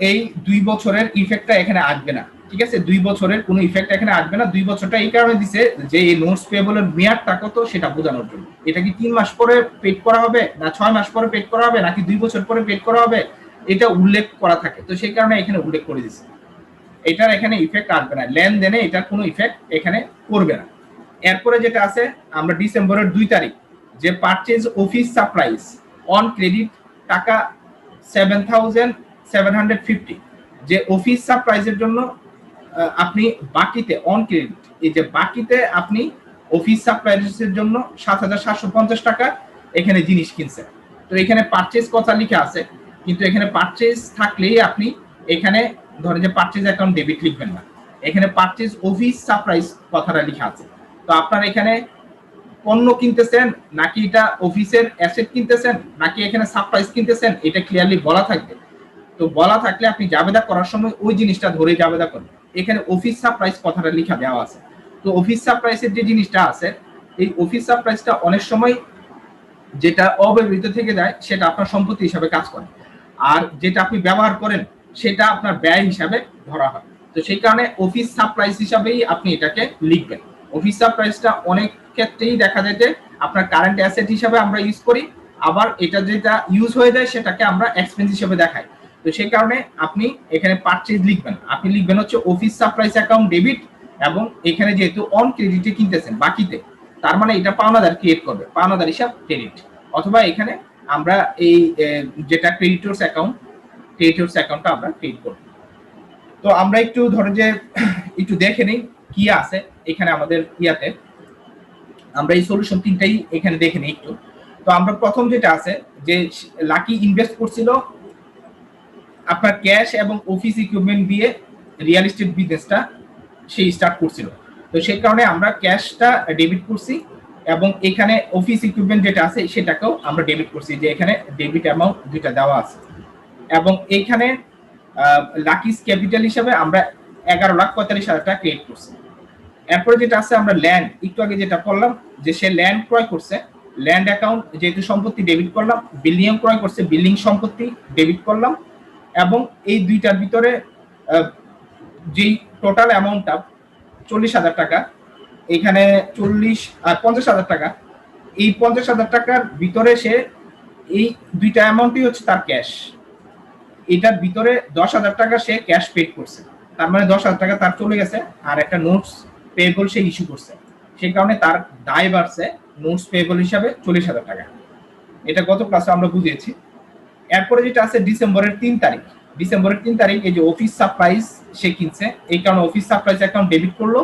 এই 2 বছরের ইফেক্টটা এখানে আসবে না, ঠিক আছে? 2 বছরের কোনো ইফেক্ট এখানে আসবে না। 2 বছরটা এই কারণে দিছে যে এই নোটস পেয়েবলের মেয়াদটা কত সেটা বোঝানোর জন্য। এটা কি 3 মাস পরে পেড করা হবে, না 6 মাস পরে পেড করা হবে, নাকি 2 বছর পরে পেড করা হবে, এটা উল্লেখ করা থাকে। তো সেই কারণে এখানে উল্লেখ করে দিছে, এটার এখানে ইফেক্ট আসবে না, লেনদেনে এটার কোনো ইফেক্ট এখানে করবে না। এরপরে যেটা আছে আমরা ডিসেম্বরের 2 তারিখ যে purchase office supplies on credit টাকা 7,750, যে অফিস সাপ্লাইজের জন্য আপনি বাকিতে অন ক্রেডিট, এই যে বাকিতে আপনি অফিস সাপ্লাইজের জন্য 7,750 টাকা এখানে জিনিস কিনছেন। তো এখানে পারচেজ কথা লিখে আছে, কিন্তু এখানে পারচেজ থাকলেই আপনি এখানে ধরেন যে পারচেজ অ্যাকাউন্ট ডেবিট লিখবেন না, এখানে পারচেজ অফিস সাপ্লাইজ কথাটা লেখা আছে। তো আপনার এখানে পণ্য কিনতেছেন নাকি এটা অফিসের অ্যাসেট কিনতেছেন নাকি এখানে সাপ্লাইজ কিনতেছেন, এটা ক্লিয়ারলি বলা থাকবে। তো বলা থাকলে আপনি জাবেদা করার সময় ওই জিনিসটা ধরে জাবেদা করবেন। এখানে অফিস সাপ্লাইজ কথাটা লেখা দেওয়া আছে। তো অফিস সাপ্লাইজের যে জিনিসটা আছে, এই অফিস সাপ্লাইজটা অনেক সময় যেটা অব্যবহৃত থেকে যায় সেটা আপনার সম্পত্তি হিসাবে কাজ করে, আর যেটা আপনি ব্যবহার করেন সেটা আপনার ব্যয় হিসাবে ধরা হয়। তো সেই কারণে অফিস সাপ্লাইজ হিসাবেই আপনি এটাকে লিখবেন। অফিস সাপ্লাইজটা অনেক ক্ষেত্রেই দেখা যায় যে আপনার কারেন্ট অ্যাসেট হিসাবে আমরা ইউজ করি, আবার এটা যেটা ইউজ হয়ে যায় সেটাকে আমরা এক্সপেন্স হিসেবে দেখাই। তো সেই কারণে আপনি এখানে পারচেজ লিখবেন, আপনি লিখবেন হচ্ছে অফিস সাপ্লাইজ অ্যাকাউন্ট ডেবিট, এবং এখানে যেহেতু অন ক্রেডিটে কিনতেছেন বাকিতে, তার মানে এটা পাওনাদার ক্রিয়েট করবে, পাওনাদার হিসাব ক্রেডিট। অথবা এখানে আমরা এই যেটা ক্রেডিটরস অ্যাকাউন্টটা আমরা ক্রিয়েট করব। তো আমরা একটু ধরো যে একটু দেখে নিই কি আছে এখানে আমাদের ইয়াতে, আমরা এই সলিউশন তিনটাই এখানে দেখে নিই একটু। তো আমরা প্রথম যেটা আছে যে লাকি ইনভেস্ট করছিল আপনার ক্যাশ এবং অফিস ইকুইপমেন্ট দিয়ে রিয়েল এস্টেট বিজনেসটা সেই স্টার্ট করছিল। তো সেই কারণে আমরা ক্যাশটা ডেবিট করছি এবং এখানে অফিস ইকুইপমেন্ট যেটা আছে সেটাকেও আমরা ডেবিট করছি, যে এখানে ডেবিট অ্যামাউন্ট দুইটা দেওয়া আছে। এবং এখানে লাকিস ক্যাপিটাল হিসাবে আমরা 11,45,000 টাকা ক্রিয়েট করছি। এরপরে যেটা আছে আমরা ল্যান্ড, একটু আগে যেটা বললাম যে সে ল্যান্ড ক্রয় করছে, ল্যান্ড অ্যাকাউন্ট যেহেতু সম্পত্তি ডেবিট করলাম, বিল্ডিং ক্রয় করছে বিল্ডিং সম্পত্তি ডেবিট করলাম। এবং এই দুইটার ভিতরে যেই টোটাল অ্যামাউন্টটা 40,000 টাকা, এখানে 50,000 টাকা, এই 50,000 টাকার ভিতরে সে এই দুইটা অ্যামাউন্টই হচ্ছে তার ক্যাশ, এটার ভিতরে 10,000 টাকা সে ক্যাশ পেড করছে, তার মানে 10,000 টাকা তার চলে গেছে। আর একটা নোটস পেয়েবল সে ইস্যু করছে, সেই কারণে তার দায় বাড়ছে নোটস পেয়েবল হিসাবে 40,000 টাকা। এটা গত ক্লাসে আমরা বুঝিয়েছি। এরপরে যেটা আছে ডিসেম্বরের 3 তারিখ, ডিসেম্বরের 3 তারিখ এই যে অফিস সাপ্লাইজ সে কিনছে, এই কারণে অফিস সাপ্লাইজ অ্যাকাউন্ট ডেবিট করলো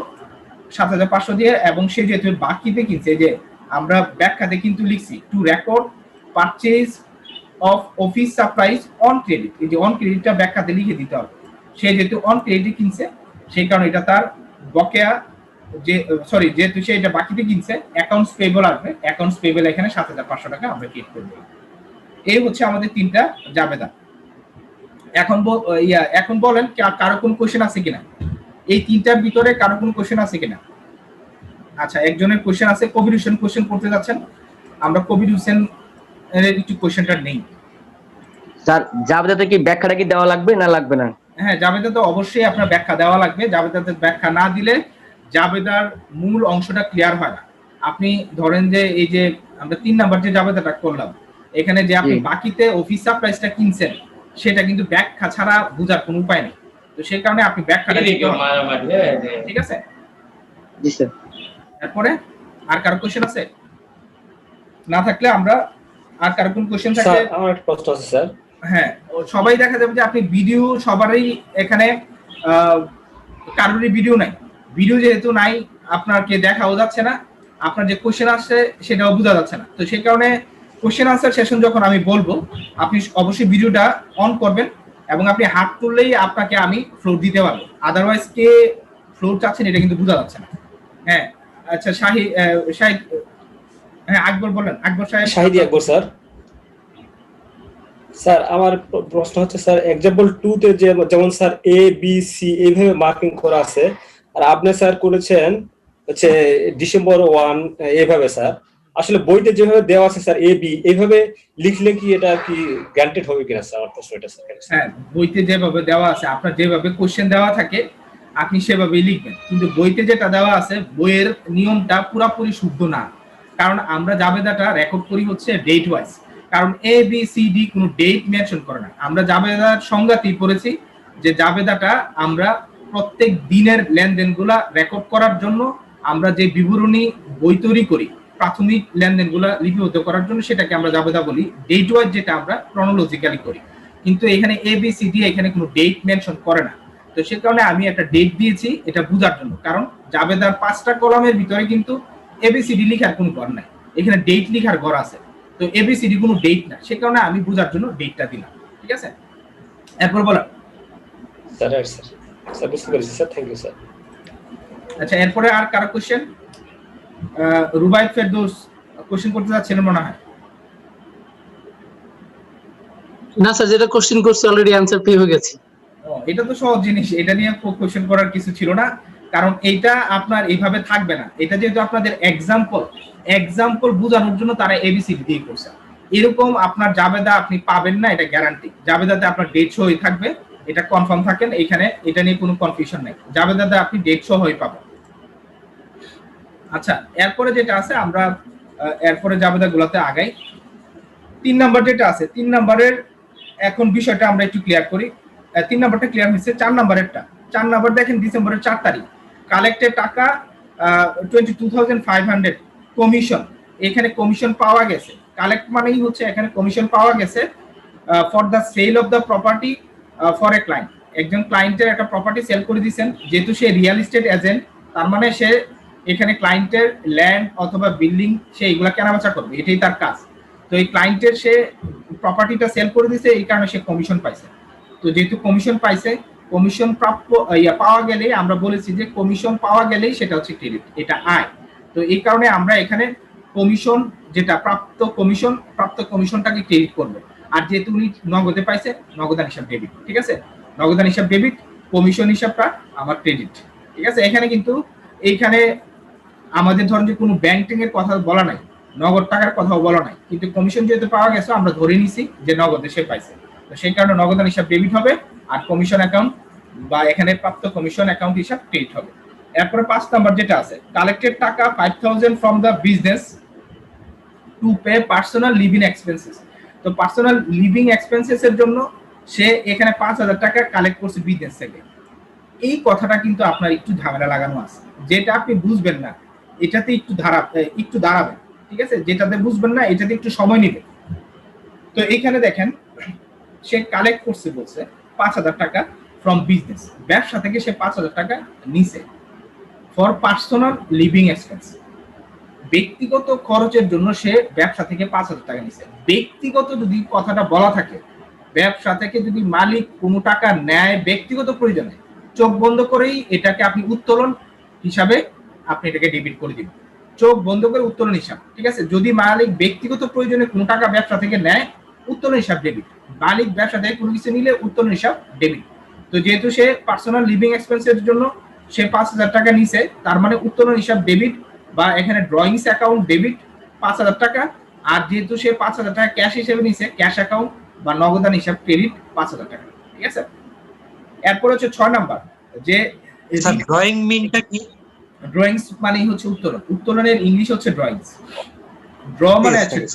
7,500 দিয়ে, এবং সে যেহেতু বাকিতে কিনছে, যে আমরা ব্যাখ্যাতে কিন্তু লিখছি two record purchase of office supplies on credit, এই যে অন ক্রেডিটটা ব্যাখ্যাতে লিখে দিতে হবে। সে যেহেতু অন ক্রেডিট কিনছে সেই কারণে এটা তার বকেয়া, যে সরি যেহেতু সে এটা বাকিতে কিনছে অ্যাকাউন্টস পেয়েবল আসবে, অ্যাকাউন্টস পেয়েবল এখানে 7,500 টাকা আমরা ক্রেডিট করব। এই হচ্ছে আমাদের 3টা জাবেদা। এখন বলেন কারো কোন কোশ্চেন আছে কিনা, এই 3টার ভিতরে কারো কোন কোশ্চেন আছে কিনা? আচ্ছা, একজনের কোশ্চেন আছে, কবির হোসেন কোশ্চেন করতে যাচ্ছেন, আমরা কবির হোসেন এর একটু কোশ্চেনটা নেই। স্যার জাবেদাতে কি ব্যাখ্যাটা কি দেওয়া লাগবে না লাগবে না? হ্যাঁ, জাবেদা তো অবশ্যই আপনার ব্যাখ্যা দেওয়া লাগবে। জাবেদাতে ব্যাখ্যা না দিলে জাবেদার মূল অংশটা ক্লিয়ার হয় না। আপনি ধরেন যে এই যে আমরা 3 নাম্বার যে জাবেদাটা করলাম, এখানে যে আপনি বাকিতে অফিস সাপ্লাইজটা কিনছেন সেটা কিন্তু ব্যাখ্যা ছাড়া বোঝার কোনো উপায় নেই। তো সেই কারণে আপনি ব্যাখ্যাটা দিতে হবে, ঠিক আছে? জি স্যার। এরপরে আর কারো কোশ্চেন আছে? না থাকলে আমরা আর কারো কোন কোশ্চেন থাকলে স্যার আমার একটা প্রশ্ন আছে স্যার। হ্যাঁ, সবাই দেখা যাবে যে আপনি ভিডিও সবারই এখানে কারোরই ভিডিও নাই। ভিডিও যেহেতু নাই আপনাকে দেখাও যাচ্ছে না, আপনার যে কোশ্চেন আসছে সেটাও বোঝা যাচ্ছে না। তো সেই কারণে কোশ্চেন আনসার সেশন যখন আমি বলবো আপনি অবশ্যই ভিডিওটা অন করবেন, এবং আপনি হাত তুললেই আপনাকে আমি ফ্লোর দিতে পারবো, আদারওয়াইজ কে ফ্লোর চাচ্ছেন এটা কিন্তু বোঝা যাচ্ছে না। হ্যাঁ, আচ্ছা শাহিদ, হ্যাঁ আকবর বলেন, আকবর সাহেব। শাহিদি আকবর স্যার। স্যার আমার প্রশ্ন হচ্ছে স্যার, এক্সাম্পল 2 তে যেমন স্যার এ বি সি এইভাবে মার্কিং করা আছে, আর আপনি স্যার করেছেন হচ্ছে ডিসেম্বর 1 এইভাবে। স্যার আসলে বইতে যেভাবে দেওয়া আছে স্যার এ বি এইভাবে লিখলে কি এটা কি গ্যারান্টেড হবে কিনা স্যার? আমার প্রশ্ন এটা স্যার। হ্যাঁ, বইতে যেভাবে দেওয়া আছে, আপনার যেভাবে কোশ্চেন দেওয়া থাকে আপনি সেভাবেই লিখবেন, কিন্তু বইতে যেটা দেওয়া আছে বইয়ের নিয়মটা পুরোপুরি শুদ্ধ না। কারণ আমরা জাবেদাটা রেকর্ড করি হচ্ছে ডেট ওয়াইজ, কারণ এ বি সি ডি কোনো ডেট মেনশন করে না। আমরা জাবেদার সংজ্ঞাতেই পড়েছি যে জাবেদাটা আমরা প্রত্যেক দিনের লেনদেনগুলা রেকর্ড করার জন্য আমরা যে বিবরণী বই তৈরি করি প্রাথমিক লেনদেনগুলা লিপিবদ্ধ করার জন্য, সেটাকে আমরা জাবেদা বলি। ডেট ওয়াইজ যেটা আমরা ক্রনোলজিক্যালি করি, কিন্তু এখানে এ বি সি ডি এখানে কোনো ডেট মেনশন করে না। তো সেই কারণে আমি একটা ডেট দিয়েছি এটা বোঝার জন্য, কারণ জাবেদার 5টা কলামের ভিতরে কিন্তু এবিসিডি লেখার কোনো ঘর নাই, এখানে ডেট লেখার ঘর আছে। তো এবিসিডি কোনো ডেট না, সেই কারণে আমি বোঝার জন্য ডেটটা দিলাম, ঠিক আছে? এরপর বলো স্যার। স্যার স্যার বুঝতে পেরেছি স্যার, থ্যাংক ইউ স্যার। আচ্ছা, এরপরে আর কারো কোশ্চেন? রুবাইদ ফেরদৌস কোশ্চেন করতে যাচ্ছিলেন মনে হয়। না স্যার, যেটা কোশ্চেন করছি অলরেডি অ্যানসার পেয়ে গেছি। এটা তো সহজ জিনিস, এটা নিয়ে কোশ্চেন করার কিছু ছিল না, কারণ এইটা আপনার এইভাবে থাকবে না। এটা যেহেতু আপনাদের এক্সাম্পল বোঝানোর জন্য তারা এবিসিডি দিয়ে করছে, এরকম আপনার জাবেদা আপনি পাবেন না, এটা গ্যারান্টি। জাবেদাতে আপনার ডেট সহই থাকবে, এটা কনফার্ম থাকেন, এখানে এটা নিয়ে কোনো কনফিউশন নেই, জাবেদাতে আপনি ডেট সহই পাবেন। আচ্ছা, এরপরে যেটা আছে আমরা এরপরে জাবেদা গুলাতে আগাই। 3 নাম্বার যেটা আছে, 3 নাম্বারের এখন বিষয়টা আমরা একটু ক্লিয়ার করি। 3 নাম্বারটা ক্লিয়ার হয়েছে, 4 নাম্বারেরটা। 4 নাম্বার দেখেন ডিসেম্বরের 4 তারিখ কালেক্টেড টাকা 22,500 কমিশন, এখানে কমিশন পাওয়া গেছে। কালেক্ট মানেই হচ্ছে এখানে কমিশন পাওয়া গেছে for the sale of the property for a client. একজন ক্লায়েন্টের একটা প্রপার্টি সেল করে দিয়েছেন, যেহেতু সে রিয়েল এস্টেট এজেন্ট, তার মানে সে এখানে ক্লায়েন্টের ল্যান্ড অথবা বিল্ডিং সে এগুলা কেনাবেচা করবে, এটাই তার কাজ। তো এই ক্লায়েন্টের সে প্রপার্টিটা সেল করে দিয়েছে, এই কারণে সে কমিশন পাইছে। তো যেহেতু কমিশন পাইছে, কমিশন প্রাপ্য পাওয়া গেলে আমরা বলেছি যে কমিশন পাওয়া গেলেই সেটা হচ্ছে ক্রেডিট, এটা আয়। তো এই কারণে আমরা এখানে কমিশন যেটা প্রাপ্ত কমিশনটাকে ক্রেডিট করব। আর যেহেতু উনি নগদে পাইছে, নগদান হিসাব ডেবিট, ঠিক আছে? নগদান হিসাব ডেবিট, কমিশন হিসাবটা আমার ক্রেডিট, ঠিক আছে? এখানে কিন্তু এইখানে আমাদের ধরেন যে কোনো ব্যাংকিং এর কথা বলা নাই, নগদ টাকার কথাও বলা নাই, কিন্তু কমিশন যেহেতু পাওয়া গেছে আমরা ধরে নিছি যে নগদে সে পাইছে, তো সেই কারণে নগদান হিসাব ডেবিট হবে, আর কমিশন অ্যাকাউন্ট বা এখানে প্রাপ্ত কমিশন অ্যাকাউন্ট হিসাব ক্রেডিট হবে। এরপরে 5 নাম্বার যেটা আছে, কালেক্টেড টাকা 5,000 from the business to pay personal living expenses. তো পার্সোনাল লিভিং এক্সপেন্সেস এর জন্য সে এখানে 5,000 টাকা কালেক্ট করছে বিজনেস থেকে। এই কথাটা কিন্তু আপনার একটু ঝামেলা লাগানো আছে, যেটা আপনি বুঝবেন না এটাতে একটু দাঁড়াবেন, ঠিক আছে, যেটাতে বুঝবেন না এটাতে একটু সময় নেবে। তো এখানে দেখেন সে কালেক্ট করছে বলছে 5,000 টাকা ফ্রম বিজনেস, ব্যবসা থেকে সে 5,000 টাকা নিছে ফর পার্সোনাল লিভিং এক্সপেন্স, ব্যক্তিগত খরচের জন্য সে ব্যবসা থেকে 5,000 টাকা নিছে। ব্যক্তিগত যদি কথাটা বলা থাকে, ব্যবসা থেকে যদি মালিক কোনো টাকা নেয় ব্যক্তিগত প্রয়োজনে, চোখ বন্ধ করেই এটাকে আপনি উত্তোলন হিসাবে আপনি এটাকে ডেবিট করে দিবেন, চোখ বন্ধ করে উত্তোলন হিসাব, ঠিক আছে। যদি মালিক ব্যক্তিগত প্রয়োজনে কোনো টাকা ব্যবসা থেকে নেয়, উত্তোলন হিসাব ডেবিট। মালিক ব্যবসা থেকে কোনো কিছু নিলে উত্তোলন হিসাব ডেবিট। তো যেহেতু সে পার্সোনাল লিভিং এক্সপেন্সের জন্য সে 5,000 টাকা নিছে, তার মানে উত্তোলন হিসাব ডেবিট, বা এখানে ড্রয়িংস অ্যাকাউন্ট ডেবিট 5,000 টাকা। আর যেহেতু সে 5,000 টাকা ক্যাশ হিসেবে নিছে, ক্যাশ অ্যাকাউন্ট বা নগদান হিসাব ক্রেডিট 5,000 টাকা, ঠিক আছে। এরপর হচ্ছে 6 নাম্বার, যে স্যার ড্রয়িং মিনটা কি? ড্রয়িংস মানে হচ্ছে উত্তোলন, উত্তোলনের ইংলিশ হচ্ছে ড্রয়িংস। ড্র মানে Yes, আছে yes.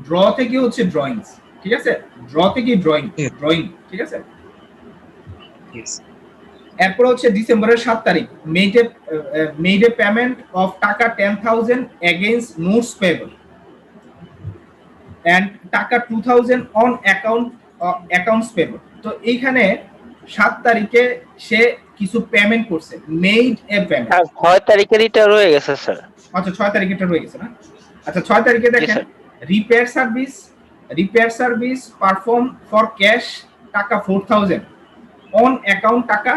ড্র থেকে হচ্ছে ড্রয়িংস, ঠিক আছে, ড্র থেকে ড্রয়িং, ঠিক আছে। এরপর হচ্ছে ডিসেম্বরের 7 তারিখ মেড এ পেমেন্ট অফ টাকা 10,000 এগেইনস্ট নোটস পেয়েবল এন্ড টাকা 2,000 অন অ্যাকাউন্টস পেয়েবল। তো এইখানে 7 তারিখে সে কিছু পেমেন্ট করছে, মেড এ পেমেন্ট। আর 6 তারিখের এটা রয়ে গেছে স্যার। আচ্ছা 6 তারিখে এটা রয়ে গেছে না? আচ্ছা 6 তারিখে দেখেন repair service perform for cash টাকা 4,000 অন অ্যাকাউন্ট টাকা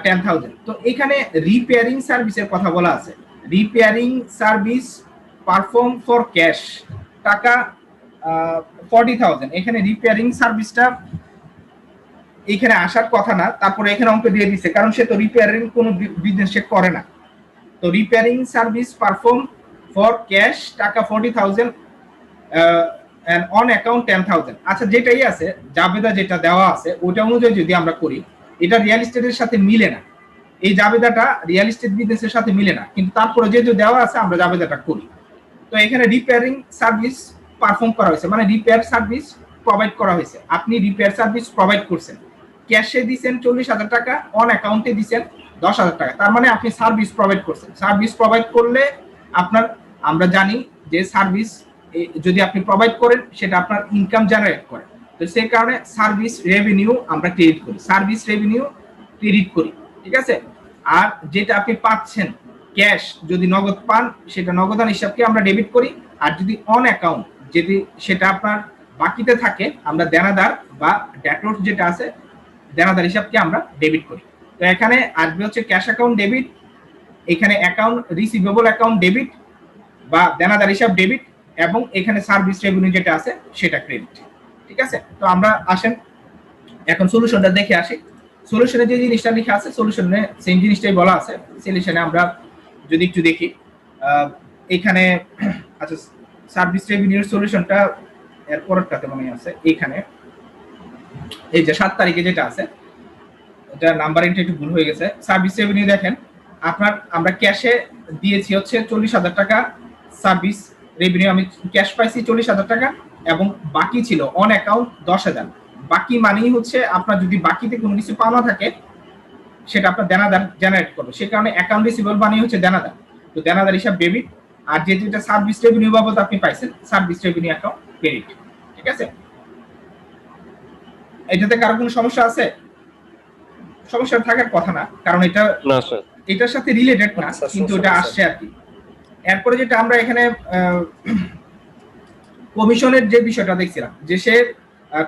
10,000। তো এখানে রিপেয়ারিং সার্ভিসের কথা বলা আছে, repairing service perform for cash টাকা 40,000। এখানে রিপেয়ারিং সার্ভিসটা এখানে আসার কথা না, তারপরে এখানে অঙ্ক দিয়ে দিচ্ছে, কারণ সে তো রিপেয়ারিং কোনো বিজনেস সে করে না। তো repairing service perform for cash টাকা 40,000 এন্ড অন অ্যাকাউন্ট 10,000। আচ্ছা যেটাই আছে জাবেদা যেটা দেওয়া আছে ওটা অনুযায়ী যদি আমরা করি, এটা রিয়েল এস্টেটের সাথে মিলে না, এই জাবেদাটা রিয়েল এস্টেট বিজনেসের সাথে মিলে না, কিন্তু তারপরে যেহেতু দেওয়া আছে আমরা জাবেদাটা করি। তো এখানে রিপেয়ারিং সার্ভিস পারফর্ম করা হয়েছে, মানে রিপেয়ার সার্ভিস প্রোভাইড করা হয়েছে, আপনি রিপেয়ার সার্ভিস প্রোভাইড করছেন, ক্যাশে দিবেন 40,000 টাকা, অন অ্যাকাউন্টে দিবেন 10,000 টাকা, তার মানে আপনি সার্ভিস প্রোভাইড করছেন। সার্ভিস প্রোভাইড করলে আপনার, আমরা জানি যে সার্ভিস যদি আপনি প্রোভাইড করেন সেটা আপনার ইনকাম জেনারেট করে, তো সেই কারণে সার্ভিস রেভিনিউ আমরা ক্রেডিট করি, ঠিক আছে। আর যেটা আপনি পাচ্ছেন ক্যাশ, যদি নগদ পান সেটা নগদান হিসাবকে আমরা ডেবিট করি, আর যদি অন অ্যাকাউন্ট যদি সেটা আপনার বাকিতে থাকে আমরা দেনাদার বা ডেটর যেটা আছে দেনাদার হিসাবকে আমরা ডেবিট করি। তো এখানে আসবে হচ্ছে ক্যাশ অ্যাকাউন্ট ডেবিট, এখানে অ্যাকাউন্ট রিসিভেবল অ্যাকাউন্ট ডেবিট বা দেনাদার হিসাব ডেবিট, এবং এখানে সার্ভিস রেভিনিউ যেটা আছে সেটা ক্রেডিট, ঠিক আছে। তো আমরা আসেন এখন সলিউশনটা দেখে আসি। সলিউশনে যে জিনিসটা লেখা আছে সলিউশনে সেম জিনিসটাই বলা আছে। সলিউশনে আমরা যদি একটু দেখি এখানে, আচ্ছা সার্ভিস রেভিনিউর সলিউশনটা এর পরেরটাতে মনে আছে, এখানে এই যে 7 তারিখে যেটা আছে এটা নাম্বারিংটা একটু ভুল হয়ে গেছে। সার্ভিস রেভিনিউ দেখেন আপনার, আমরা ক্যাশে দিয়েছি হচ্ছে 40,000 টাকা সার্ভিস রেভিনিউ, আমি ক্যাশ পাইছি 40,000 টাকা এবং বাকি ছিল অন অ্যাকাউন্ট 10,000। বাকি মানেই হচ্ছে আপনার যদি বাকিতে কোনো কিছু পাওনা থাকে সেটা আপনার দেনাদার জেনারেট করবে, সে কারণে অ্যাকাউন্ট রিসিভেবল মানে হচ্ছে দেনাদার, তো দেনাদার হিসাব ডেবিট, আর যেটা সার্ভিস রেভিনিউ বাবদ আপনি পাইছেন সার্ভিস রেভিনিউ অ্যাকাউন্ট ক্রেডিট, ঠিক আছে। এটাতে কারো কোনো সমস্যা আছে? সমস্যা থাকার কথা না, কারণ এটা না স্যার। এটার সাথে রিলেটেড না, আচ্ছা, কিন্তু সমস্যা এটা নেই, আসছে আর কি। এরপরে যেটা আমরা এখানে কমিশনের যে বিষয়টা দেখছিলাম, যে সে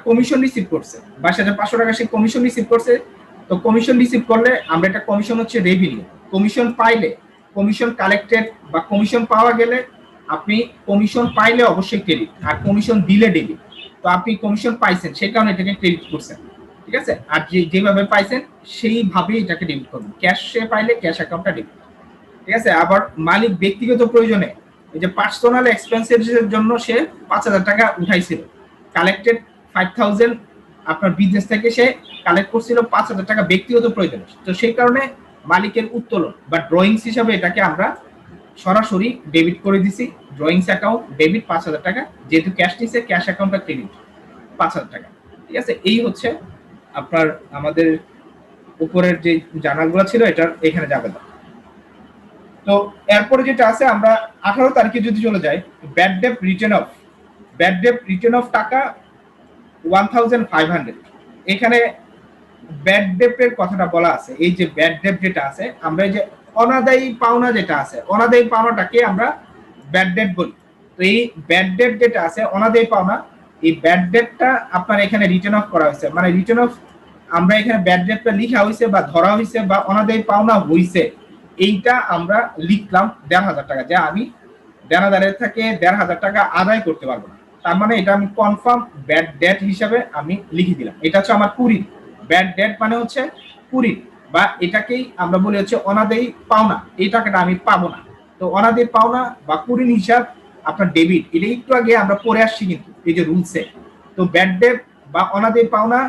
কমিশন রিসিভ করছে 22,500 টাকা, সে কমিশন রিসিভ করছে। তো কমিশন রিসিভ করলে আমরা এটা কমিশন হচ্ছে রেভিনিউ, কমিশন পাইলে, কমিশন কালেক্টেড বা কমিশন পাওয়া গেলে আপনি কমিশন পাইলে অবশ্যই ক্রেডিট, আর কমিশন দিলে ডেবিট। তো আপনি কমিশন পাইছেন সেই কারণে এটাকে ক্রেডিট করছেন, ঠিক আছে। আর যেভাবে পাইছেন সেইভাবেই এটাকে ডেবিট করবেন, ক্যাশে পাইলে ক্যাশ অ্যাকাউন্টটা ডেবিট, ঠিক আছে। আবার মালিক ব্যক্তিগত প্রয়োজনে এই যে পার্সোনাল এক্সপেন্সের জন্য সে 5,000 টাকা উঠাইছিল, কালেক্টেড 5,000 আপনার বিজনেস থেকে সে কালেক্ট করছিল 5,000 টাকা ব্যক্তিগত প্রয়োজনে, তো সেই কারণে মালিকের উত্তোলন বা ড্রয়িংস হিসাবে এটাকে আমরা সরাসরি ডেবিট করে দিছি, ড্রয়িংস অ্যাকাউন্ট ডেবিট 5,000 টাকা, যেহেতু ক্যাশ নিছে ক্যাশ অ্যাকাউন্টটা ক্রেডিট 5,000 টাকা, ঠিক আছে। এই হচ্ছে আপনার আমাদের উপরের যে জার্নালগুলো ছিল এটার এখানে জাবেদা। তো এরপরে যেটা আছে আমরা 18 তারিখে যদি চলে যাই, ব্যাড ডেট রিটার্ন অফ টাকা 1500। এখানে ব্যাড ডেটের কথাটা বলা আছে। এই যে ব্যাড ডেট যেটা আছে, আমরা এই যে অনাদায়ী পাওনা যেটা আছে, অনাদায়ী পাওনাটাকে আমরা ব্যাড ডেট বলি। তো এই ব্যাড ডেট যেটা আছে অনাদায়ী পাওনা, এই ব্যাড ডেটটা আপনার এখানে রিটার্ন অফ করা হয়েছে, মানে রিটার্ন অফ আমরা এখানে ব্যাড ডেটটা লিখা হয়েছে বা ধরা হয়েছে বা অনাদায়ী পাওনা হয়েছে, এইটা আমরা লিখলাম 1,500 টাকা, যে আমি দেনাদারের থেকে 1,500 টাকা আদায় করতে পারবো না। তার মানে এটা আমি কনফার্ম ব্যাড ডেট হিসাবে আমি লিখে দিলাম। এটা হচ্ছে আমার কুরিন। ব্যাড ডেট মানে হচ্ছে কুরিন, বা এটাকেই আমরা বলি হচ্ছে অনাদায়ী পাওনা। এই টাকাটা আমি পাবো না। তো অনাদায়ী পাওনা বা কুরিন হিসাব আপনার ডেবিট, এটা একটু আগে আমরা পড়ে আসছি কিন্তু এই যে রুলসে। তো ব্যাড ডেট বা অনাদায়ী পাওনা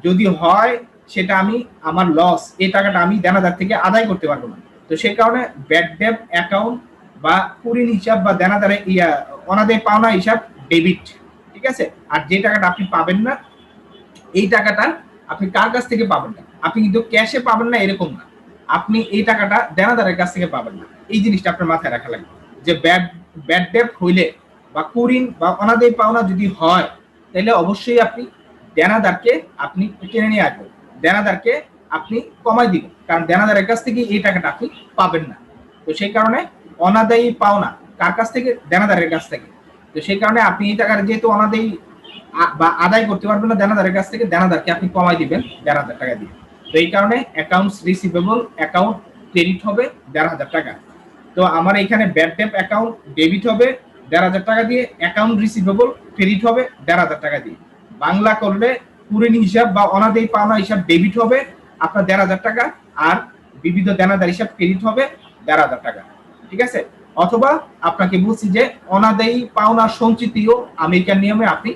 যদি হয়, সেটা আমি আমার লস, এই টাকাটা আমি দেনাদার থেকে আদায় করতে পারবো না। তো সেই কারণে ব্যাড ডেট অ্যাকাউন্ট বা কুরিন হিসাব বা দেনাদারে অনাদায়ী পাওনা হিসাব ডেবিট, ঠিক আছে। আর যে টাকাটা আপনি পাবেন না, এই টাকাটা আপনি কার কাছ থেকে পাবেন না, আপনি কিন্তু ক্যাশে পাবেন না এরকম না, আপনি এই টাকাটা দেনাদারের কাছ থেকে পাবেন না। এই জিনিসটা আপনার মাথায় রাখা লাগবে যে ব্যাড ডেট হইলে বা কুরিন বা অনাদায়ী পাওনা যদি হয়, তাহলে অবশ্যই আপনি দেনাদারকে আপনি টেনে নিয়ে আসবেন, দেনাদারকে আপনি কমাই দিবেন, কারণ দেনাদারের কাছ থেকে এই টাকাটা আপনি পাবেন না। তো সেই কারণে অনাদায়ী পাওনা কার কাছ থেকে? দেনাদারের কাছ থেকে। তো সেই কারণে আপনি এই টাকাটা যেহেতু অনাদায়ী বা আদায় করতে পারবেন না দেনাদারের কাছ থেকে, দেনাদারকে আপনি কমাই দিবেন 1,500 টাকা দিয়ে। তো এই কারণে অ্যাকাউন্টস রিসিভেবল অ্যাকাউন্ট ক্রেডিট হবে 1,500 টাকা। তো আমার এখানে ব্যাড ডেট অ্যাকাউন্ট ডেবিট হবে 1,500 টাকা দিয়ে, অ্যাকাউন্ট রিসিভেবল ক্রেডিট হবে 1,500 টাকা দিয়ে। বাংলা করলে কুরিন হিসাব বা অনাদায়ী পাওনা হিসাব ডেবিট হবে আপনার 1,500 টাকা, আর বিবিধ দেনাদার হিসাব ক্রেডিট হবে 1,500 টাকা, ঠিক আছে। অথবা আপনাকে বলছি যে অনাদায়ী পাওনা সঞ্চিতিও আমেরিকান নিয়মে আপনি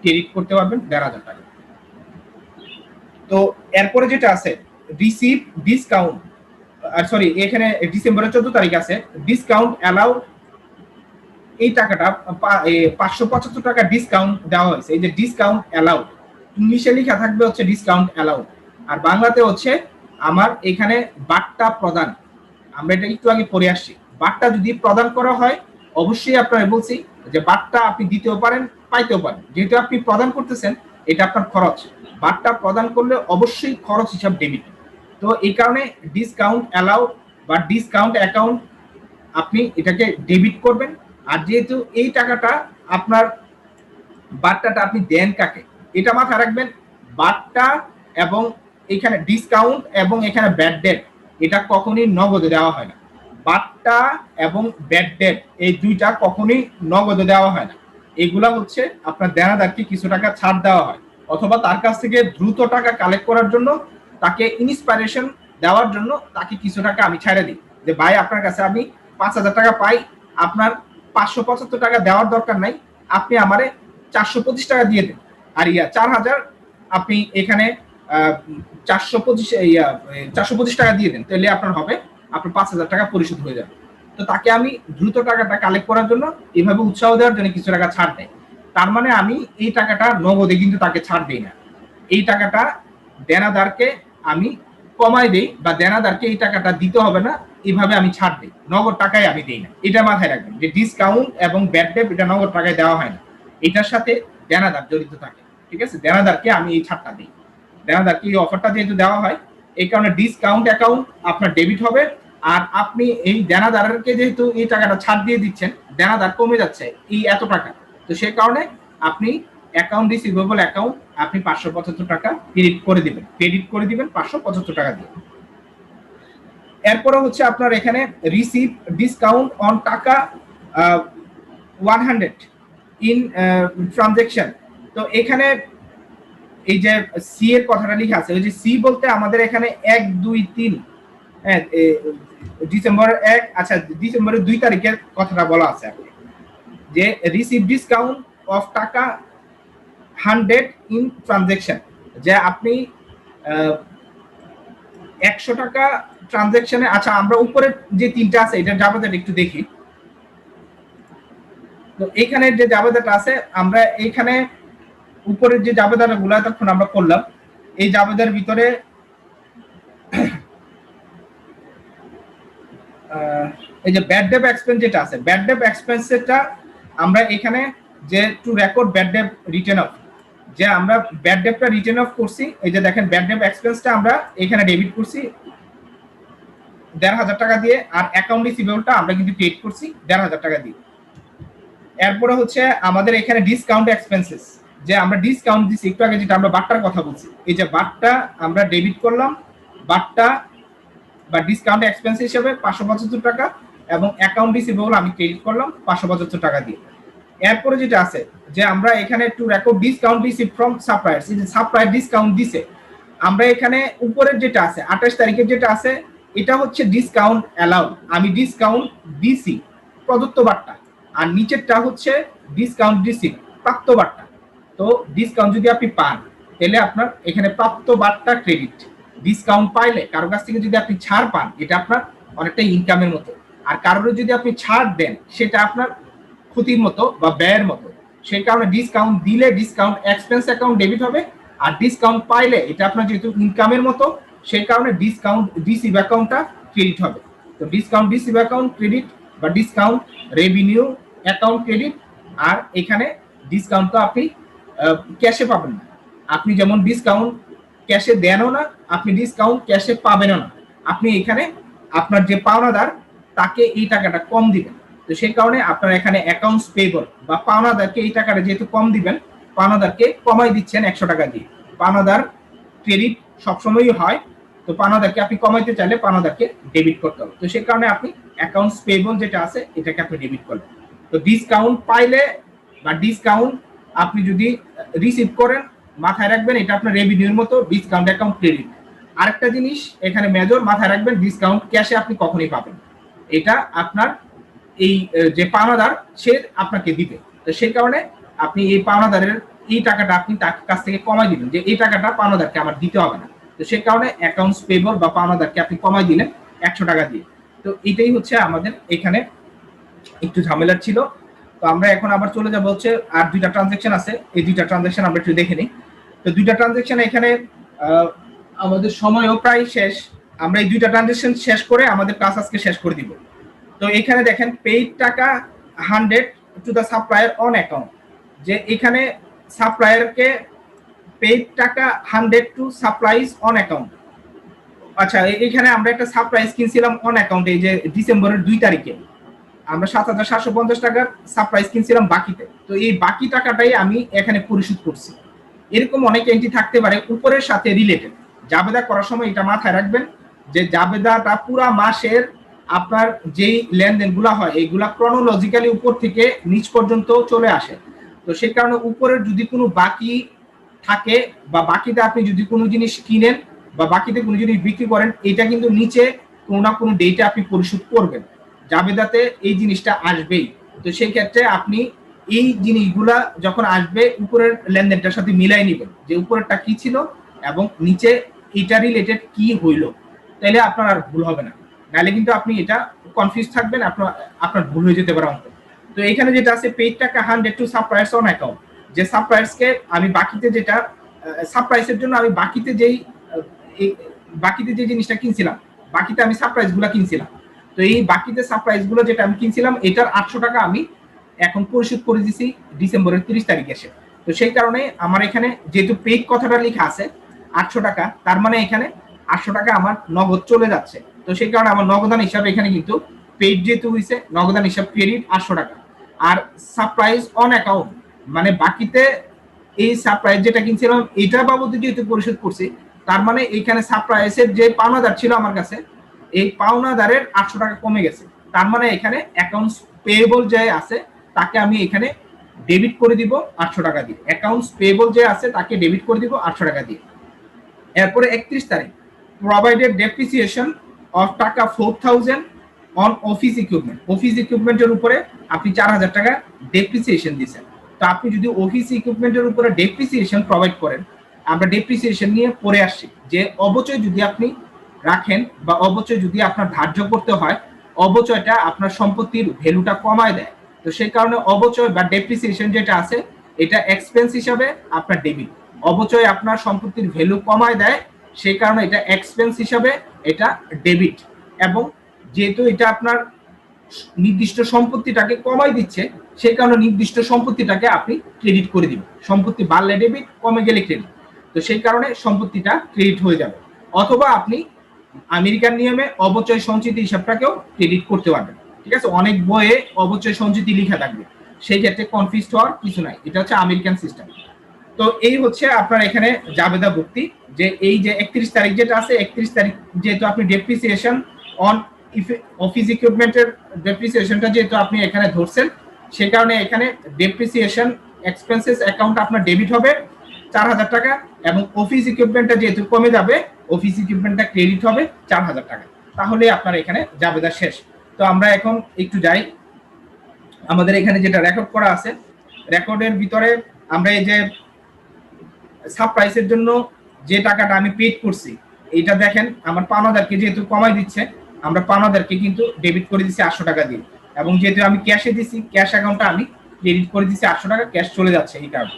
ক্রেডিট করতে পারবেন 1,500 টাকা। তো এরপরে যেটা আছে রিসিভ ডিসকাউন্ট, সরি এখানে ডিসেম্বরের 14 তারিখ আছে, ডিসকাউন্ট অ্যালাউ, এই টাকাটা 575 টাকা ডিসকাউন্ট দেওয়া হয়েছে। এই যে ডিসকাউন্ট অ্যালাউ, ইংলিশে লেখা থাকবে হচ্ছে ডিসকাউন্ট অ্যালাউ, আর বাংলাতে হচ্ছে আমার এখানে বাট্টা প্রদান। আমরা এটা একটু আগে পড়ে আসছি। বাট্টা যদি প্রদান করা হয়, অবশ্যই আপনারা বলছি যে বাট্টা আপনি দিতেও পারেন, পাইতেও পারেন। যেহেতু আপনি প্রদান করতেছেন, এটা আপনার খরচ। বাট্টা প্রদান করলে অবশ্যই খরচ হিসাব ডেবিট। তো এই কারণে ডিসকাউন্ট অ্যালাউ বা ডিসকাউন্ট অ্যাকাউন্ট আপনি এটাকে ডেবিট করবেন। আর যেহেতু এই টাকাটা আপনার, বাট্টাটা আপনি দেন কাকে, এটা মাথায় রাখবেন। বাট্টা এবং এখানে ডিসকাউন্ট এবং এখানে ব্যাড ডেট, এটা কখনোই নগদে দেওয়া হয় না। বাট্টা এবং ব্যাড ডেট এই দুইটা কখনোই নগদে দেওয়া হয় না। এগুলা হচ্ছে আপনার দেনাদারকে কিছু টাকা ছাড় দেওয়া হয়, অথবা তার কাছ থেকে দ্রুত টাকা কালেক্ট করার জন্য, তাকে ইন্সপিরেশন দেওয়ার জন্য তাকে কিছু টাকা আমি ছেড়ে দিই, যে ভাই আপনার কাছে আমি 5,000 টাকা পাই, আপনার 575 টাকা দেওয়ার দরকার নাই, আপনি আমারে 425 টাকা দিয়ে দেন। আর 4,000 আপনি এখানে 425 টাকা দিয়ে দেন, তাহলে আপনার হবে, আপনার 5,000 টাকা পরিশোধ হয়ে যাবে। তো তাকে আমি দ্রুত টাকাটা কালেক্ট করার জন্য এইভাবে উৎসাহ দেওয়ার জন্য কিছু টাকা ছাড় দেয়। তার মানে আমি এই টাকাটা নগদে কিন্তু তাকে ছাড় দিই না, এই টাকাটা দেনাদারকে আমি কমাই দেই, বা দেনাদারকে এই টাকাটা দিতে হবে না, এইভাবে আমি ছাড় দিই, নগদ টাকায় আমি দিই না। এটা মাথায় রাখবেন যে ডিসকাউন্ট এবং ব্যাড ডেট এটা নগদ টাকায় দেওয়া হয় না, এটার সাথে দেনাদার জড়িত থাকে, ঠিক আছে। দেনাদারকে আমি এই ছাড়টা দিই, দেনাদারকে এই অফারটা যেহেতু দেওয়া হয়, এই কারণে ডিসকাউন্ট অ্যাকাউন্ট আপনার ডেবিট হবে। আর আপনি এই দেনাদারকে যেহেতু এই টাকাটা ছাড় দিয়ে দিচ্ছেন, দেনাদার কমে যাচ্ছে এই এত টাকা, তো সেই কারণে আপনি অ্যাকাউন্ট রিসিভেবল অ্যাকাউন্ট আপনি 575 টাকা ক্রেডিট করে দিবেন 575 টাকা দিয়ে। এরপরে হচ্ছে আপনার এখানে রিসিভ ডিসকাউন্ট অন টাকা 100 ইন ট্রানজাকশন। তো এখানে এই যে সি এর কথাটা লেখা আছে, ওই যে সি বলতে আমাদের এখানে 1, 2, 3, হ্যাঁ ডিসেম্বরের 1, আচ্ছা ডিসেম্বরের 2 তারিখের কথাটা বলা আছে যে রিসিভ ডিসকাউন্ট অফ টাকা 100 ইন ট্রানজাকশন, যে আপনি 100 টাকা ট্রানজাকশনে, আচ্ছা আমরা উপরের যে তিনটা আছে এটা জাবেদাটা একটু দেখি। তো এখানে যে জাবেদাটা আছে, আমরা এইখানে উপরের যে জাবেদাগুলো তখন আমরা করলাম, এই জাবেদার ভিতরে এই যে ব্যাড ডেট এক্সপেন্স যেটা আছে, ব্যাড ডেট এক্সপেন্সটা আমরা এখানে যে two record bad date return of, যে আমরা ব্যাড ডেটটা রিটার্ন অফ করছি, এই যে দেখেন ব্যাড ডেট এক্সপেন্সটা আমরা এখানে ডেবিট করছি 1,500 টাকা দিয়ে, আর অ্যাকাউন্ট রিসিভেবলটা আমরা কিন্তু ক্রেডিট করছি 1,500 টাকা দিয়ে। এরপরে হচ্ছে আমাদের এখানে ডিসকাউন্ট এক্সপেন্সেস, যে আমরা ডিসকাউন্ট দিছি একটু আগে যেটা আমরা বাট্টার কথা বলছি, এই যে বাট্টা আমরা ডেবিট করলাম, বাট্টা বা ডিসকাউন্ট এক্সপেন্স হিসেবে 575 টাকা, এবং অ্যাকাউন্ট রিসিভেবল আমি ক্রেডিট করলাম 575 টাকা দিয়ে। এরপরে যেটা আছে যে আমরা এখানে two record discount receive from suppliers, এই যে সাপ্লায়ার ডিসকাউন্ট দিছে, আমরা এখানে উপরের যেটা আছে 28 তারিখের যেটা আছে এটা হচ্ছে ডিসকাউন্ট অ্যালাউড, আমি ডিসকাউন্ট দিছি প্রদত্ত বাট্টা, আর নিচেরটা হচ্ছে ডিসকাউন্ট রিসিভ প্রাপ্ত বাট্টা। তো ডিসকাউন্ট যদি আপনি পান তাহলে আপনার এখানে প্রাপ্ত বাট্টা ক্রেডিট, ডিসকাউন্ট পাইলে কারো কাছ থেকে যদি আপনি ছাড় পান এটা আপনার অনেকটা ইনকামের মতো, আর কারোর যদি আপনি ছাড় দেন সেটা আপনার ক্ষতির মতো বা ব্যয়ের মতো। সেই কারণে ডিসকাউন্ট দিলে ডিসকাউন্ট এক্সপেন্স অ্যাকাউন্ট ডেবিট হবে, আর ডিসকাউন্ট পাইলে এটা আপনার যেহেতু ইনকামের মতো সেই কারণে ডিসকাউন্ট রিসিভ অ্যাকাউন্টটা ক্রেডিট হবে। তো ডিসকাউন্ট রিসিভ অ্যাকাউন্ট ক্রেডিট বা ডিসকাউন্ট রেভিনিউ অ্যাকাউন্ট ক্রেডিট। আর এখানে ডিসকাউন্ট তো আপনি ক্যাশে পাবেন না, আপনি যেমন ডিসকাউন্ট ক্যাশে দেনও না, আপনি ডিসকাউন্ট ক্যাশে পাবেনও না, আপনি এখানে আপনার যে পাওনাদার তাকে এই টাকাটা কম দিবেন। তো সেই কারণে আপনার এখানে অ্যাকাউন্টস পেবল বা পাওনাদারকে এই টাকাটা যেহেতু কম দিবেন, পাওনাদারকে কমাই দিচ্ছেন 100 টাকা দিয়ে। পাওনাদার ক্রেডিট সবসময়ই হয়, তো পাওনাদারকে আপনি কমাইতে চাইলে পাওনাদারকে ডেবিট করতে হবে। তো সেই কারণে আপনি অ্যাকাউন্টস পেবল যেটা আছে এটাকে আপনি ডেবিট করবেন। তো ডিসকাউন্ট পাইলে বা ডিসকাউন্ট আপনি যদি রিসিভ করেন মাথায় রাখবেন এটা আপনার রেভিনিউর মতো ডিসকাউন্ট অ্যাকাউন্ট ক্রেডিট। আরেকটা জিনিস এখানে মেজর মাথায় রাখবেন, ডিসকাউন্ট ক্যাশে আপনি কখনোই পাবেন, এটা আপনার এই যে পাওনাদার সে আপনাকে দিবে। তো সেই কারণে আপনি এই পাওনাদারের এই টাকাটা আপনি তার কাছ থেকে কমাই দিবেন, যে এই টাকাটা পাওনাদারকে আমার দিতে হবে না। তো সেই কারণে অ্যাকাউন্টস পেবল বা পাওনাদারকে আপনি কমাই দিলেন 100 টাকা দিয়ে। তো এটাই হচ্ছে আমাদের এখানে একটু ঝামেলার ছিল। তো আমরা এখন আবার চলে যাব হচ্ছে আর দুইটা ট্রানজাকশন আছে, এই দুইটা ট্রানজাকশন আমরা একটু দেখে নিই। তো দুইটা ট্রানজাকশন এখানে আমাদের সময়ও প্রায় শেষ, আমরা এই দুইটা ট্রানজাকশন শেষ করে আমাদের কাজ আজকে শেষ করে দিব। তো এখানে দেখেন পেইড টাকা 100 to the supplier on account, যে এখানে সাপ্লায়ারকে পেইড টাকা 100 টু সাপ্লাইজ অন অ্যাকাউন্ট। আচ্ছা, এখানে আমরা একটা সাপ্লাইজ কিনছিলাম অন অ্যাকাউন্টে, এই যে ডিসেম্বরের 2 তারিখে আমরা 7,750 টাকার সাপ্লাইজ কিনছিলাম বাকিতে। তো এই বাকি টাকাটাই আমি এখানে পরিশোধ করছি। এরকম অনেক এন্ট্রি থাকতে পারে উপরের সাথে রিলেটেড, জাবেদা করার সময় এটা মাথায় রাখবেন যে জাবেদাটা পুরা মাসের আপনার যেই লেনদেনগুলো হয় এইগুলা ক্রনোলজিক্যালি উপর থেকে নিচ পর্যন্ত চলে আসে। তো সেই কারণে উপরের যদি কোনো বাকি থাকে বা বাকিতে আপনি যদি কোনো জিনিস কিনেন বা বাকিতে কোনো জিনিস বিক্রি করেন, এটা কিন্তু নিচে কোনো না কোনো ডেটে আপনি পরিশোধ করবেন, জাবেদাতে এই জিনিসটা আসবেই। তো সেই ক্ষেত্রে আপনি এই জিনিসগুলা যখন আসবে উপরের লেনদেনটার সাথে মিলাই নেবেন যে উপরেরটা কি ছিল এবং নিচে এটা রিলেটেড কি হইলো, তাহলে আপনার আর ভুল হবে না, নাহলে কিন্তু আপনি এটা কনফিউজ থাকবেন, আপনার ভুল হয়ে যেতে পারে অঙ্ক। তো এখানে যেটা আছে পেইড টাকা 100 টু সাপ্লায়ার্স অন অ্যাকাউন্ট, যে সাপ্লায়ার্সকে আমি বাকিতে যেটা সাপ্লাইসের জন্য আমি বাকিতে যে জিনিসটা কিনছিলাম, বাকিতে আমি সাপ্লাইসগুলো কিনছিলাম, তো এই বাকিতে সাপ্লাইসগুলো যেটা আমি কিনছিলাম এটার 800 টাকা আমি এখন পরিশোধ করে দিছি ডিসেম্বরের 30 তারিখে এসে। তো সেই কারণে আমার এখানে যেহেতু পেইড কথাটা লেখা আছে 800 টাকা, তার মানে এখানে 800 টাকা আমার নগদ চলে যাচ্ছে। তো সেই কারণে আমার নগদান হিসাবে এখানে কিন্তু পেইড যেহেতু হয়েছে নগদান হিসাব ক্রেডিট 800 টাকা। আর সাপ্লাইজ অন অ্যাকাউন্ট মানে বাকিতে এই সাপ্লাইজ যেটা কিনছিলাম এটা বাবদ যেহেতু পরিশোধ করছি, তার মানে এইখানে সাপ্লাইজের যে পাওনাদার ছিল আমার কাছে এই পাওনাদারের 800 টাকা কমে গেছে, তার মানে এখানে অ্যাকাউন্টস পেয়েবল যে আছে তাকে আমি এখানে ডেবিট করে দিব 800 টাকা দিয়ে, অ্যাকাউন্টস পেয়েবল যে আছে তাকে ডেবিট করে দিব 800 টাকা দিয়ে। এরপরে 31 তারিখ প্রোভাইডেড ডেপ্রিসিয়েশন অফ টাকা 4000 অন অফিস ইকুইপমেন্ট, অফিস ইকুইপমেন্টের উপরে আপনি 4000 টাকা ডেপ্রিসিয়েশন দিয়েছেন। তো আপনি যদি অফিস ইকুইপমেন্টের উপরে ডেপ্রিসিয়েশন প্রোভাইড করেন, আমরা ডেপ্রিসিয়েশন নিয়ে পড়ে আসছি যে অবচয় যদি আপনি রাখেন বা অবচয় যদি আপনার ধার্য করতে হয়, অবচয়টা আপনার সম্পত্তির ভ্যালুটা কমায় দেয়। তো সেই কারণে অবচয় বা ডেপ্রিসিয়েশন যেটা আছে এটা এক্সপেন্স হিসাবে আপনার ডেবিট, অবচয় আপনার সম্পত্তির ভ্যালু কমায় দেয়, সেই কারণে এটা এক্সপেন্স হিসাবে এটা ডেবিট, এবং যেহেতু এটা আপনার নির্দিষ্ট সম্পত্তিটাকে কমাই দিচ্ছে, সেই কারণে নির্দিষ্ট সম্পত্তিটাকে আপনি ক্রেডিট করে দিবেন। সম্পত্তি বাড়লে ডেবিট, কমে গেলে ক্রেডিট, তো সেই কারণে সম্পত্তিটা ক্রেডিট হয়ে যাবে। অথবা আপনি আমেরিকান নিয়মে অবচয় সঞ্চিতি হিসাবটাকেও ক্রেডিট করতে পারবেন। ঠিক আছে, অনেক বইয়ে অবচয় সঞ্চিতি লেখা থাকবে, সেই ক্ষেত্রে কনফিউজ হওয়ার কিছু নাই, এটা হচ্ছে আমেরিকান সিস্টেম। তো এই হচ্ছে আপনার এখানে জাবেদা ভুক্তি, যে এই যে 31 তারিখ যেটা আছে, 31 তারিখ যেহেতু আপনি ডেপ্রিসিয়েশন অন অফিস ইকুইপমেন্টের ডেপ্রিসিয়েশনটা যেহেতু আপনি এখানে ধরছেন, সেই কারণে এখানে ডেপ্রিসিয়েশন এক্সপেন্সেস অ্যাকাউন্ট আপনার ডেবিট হবে 4000 টাকা, এবং অফিস ইকুইপমেন্টটা যেহেতু কমে যাবে, অফিস ইকুইপমেন্টটা ক্রেডিট হবে 4000 টাকা। তাহলে আপনার এখানে জাবেদা শেষ। তো আমরা এখন একটু যাই, আমাদের এখানে যেটা রেকর্ড করা আছে, রেকর্ডের ভিতরে আমরা এই যে সারপ্রাইজের জন্য যে টাকাটা আমি পেড করছি, এইটা দেখেন আমার পাওনাদারকে যেহেতু কমাই দিচ্ছে, আমরা পাওনাদারকে কিন্তু ডেবিট করে দিচ্ছি 800 টাকা দিয়ে, এবং যেহেতু আমি ক্যাশে দিছি, ক্যাশ অ্যাকাউন্টটা আমি ক্রেডিট করে দিচ্ছি 800 টাকা, ক্যাশ চলে যাচ্ছে এই কারণে।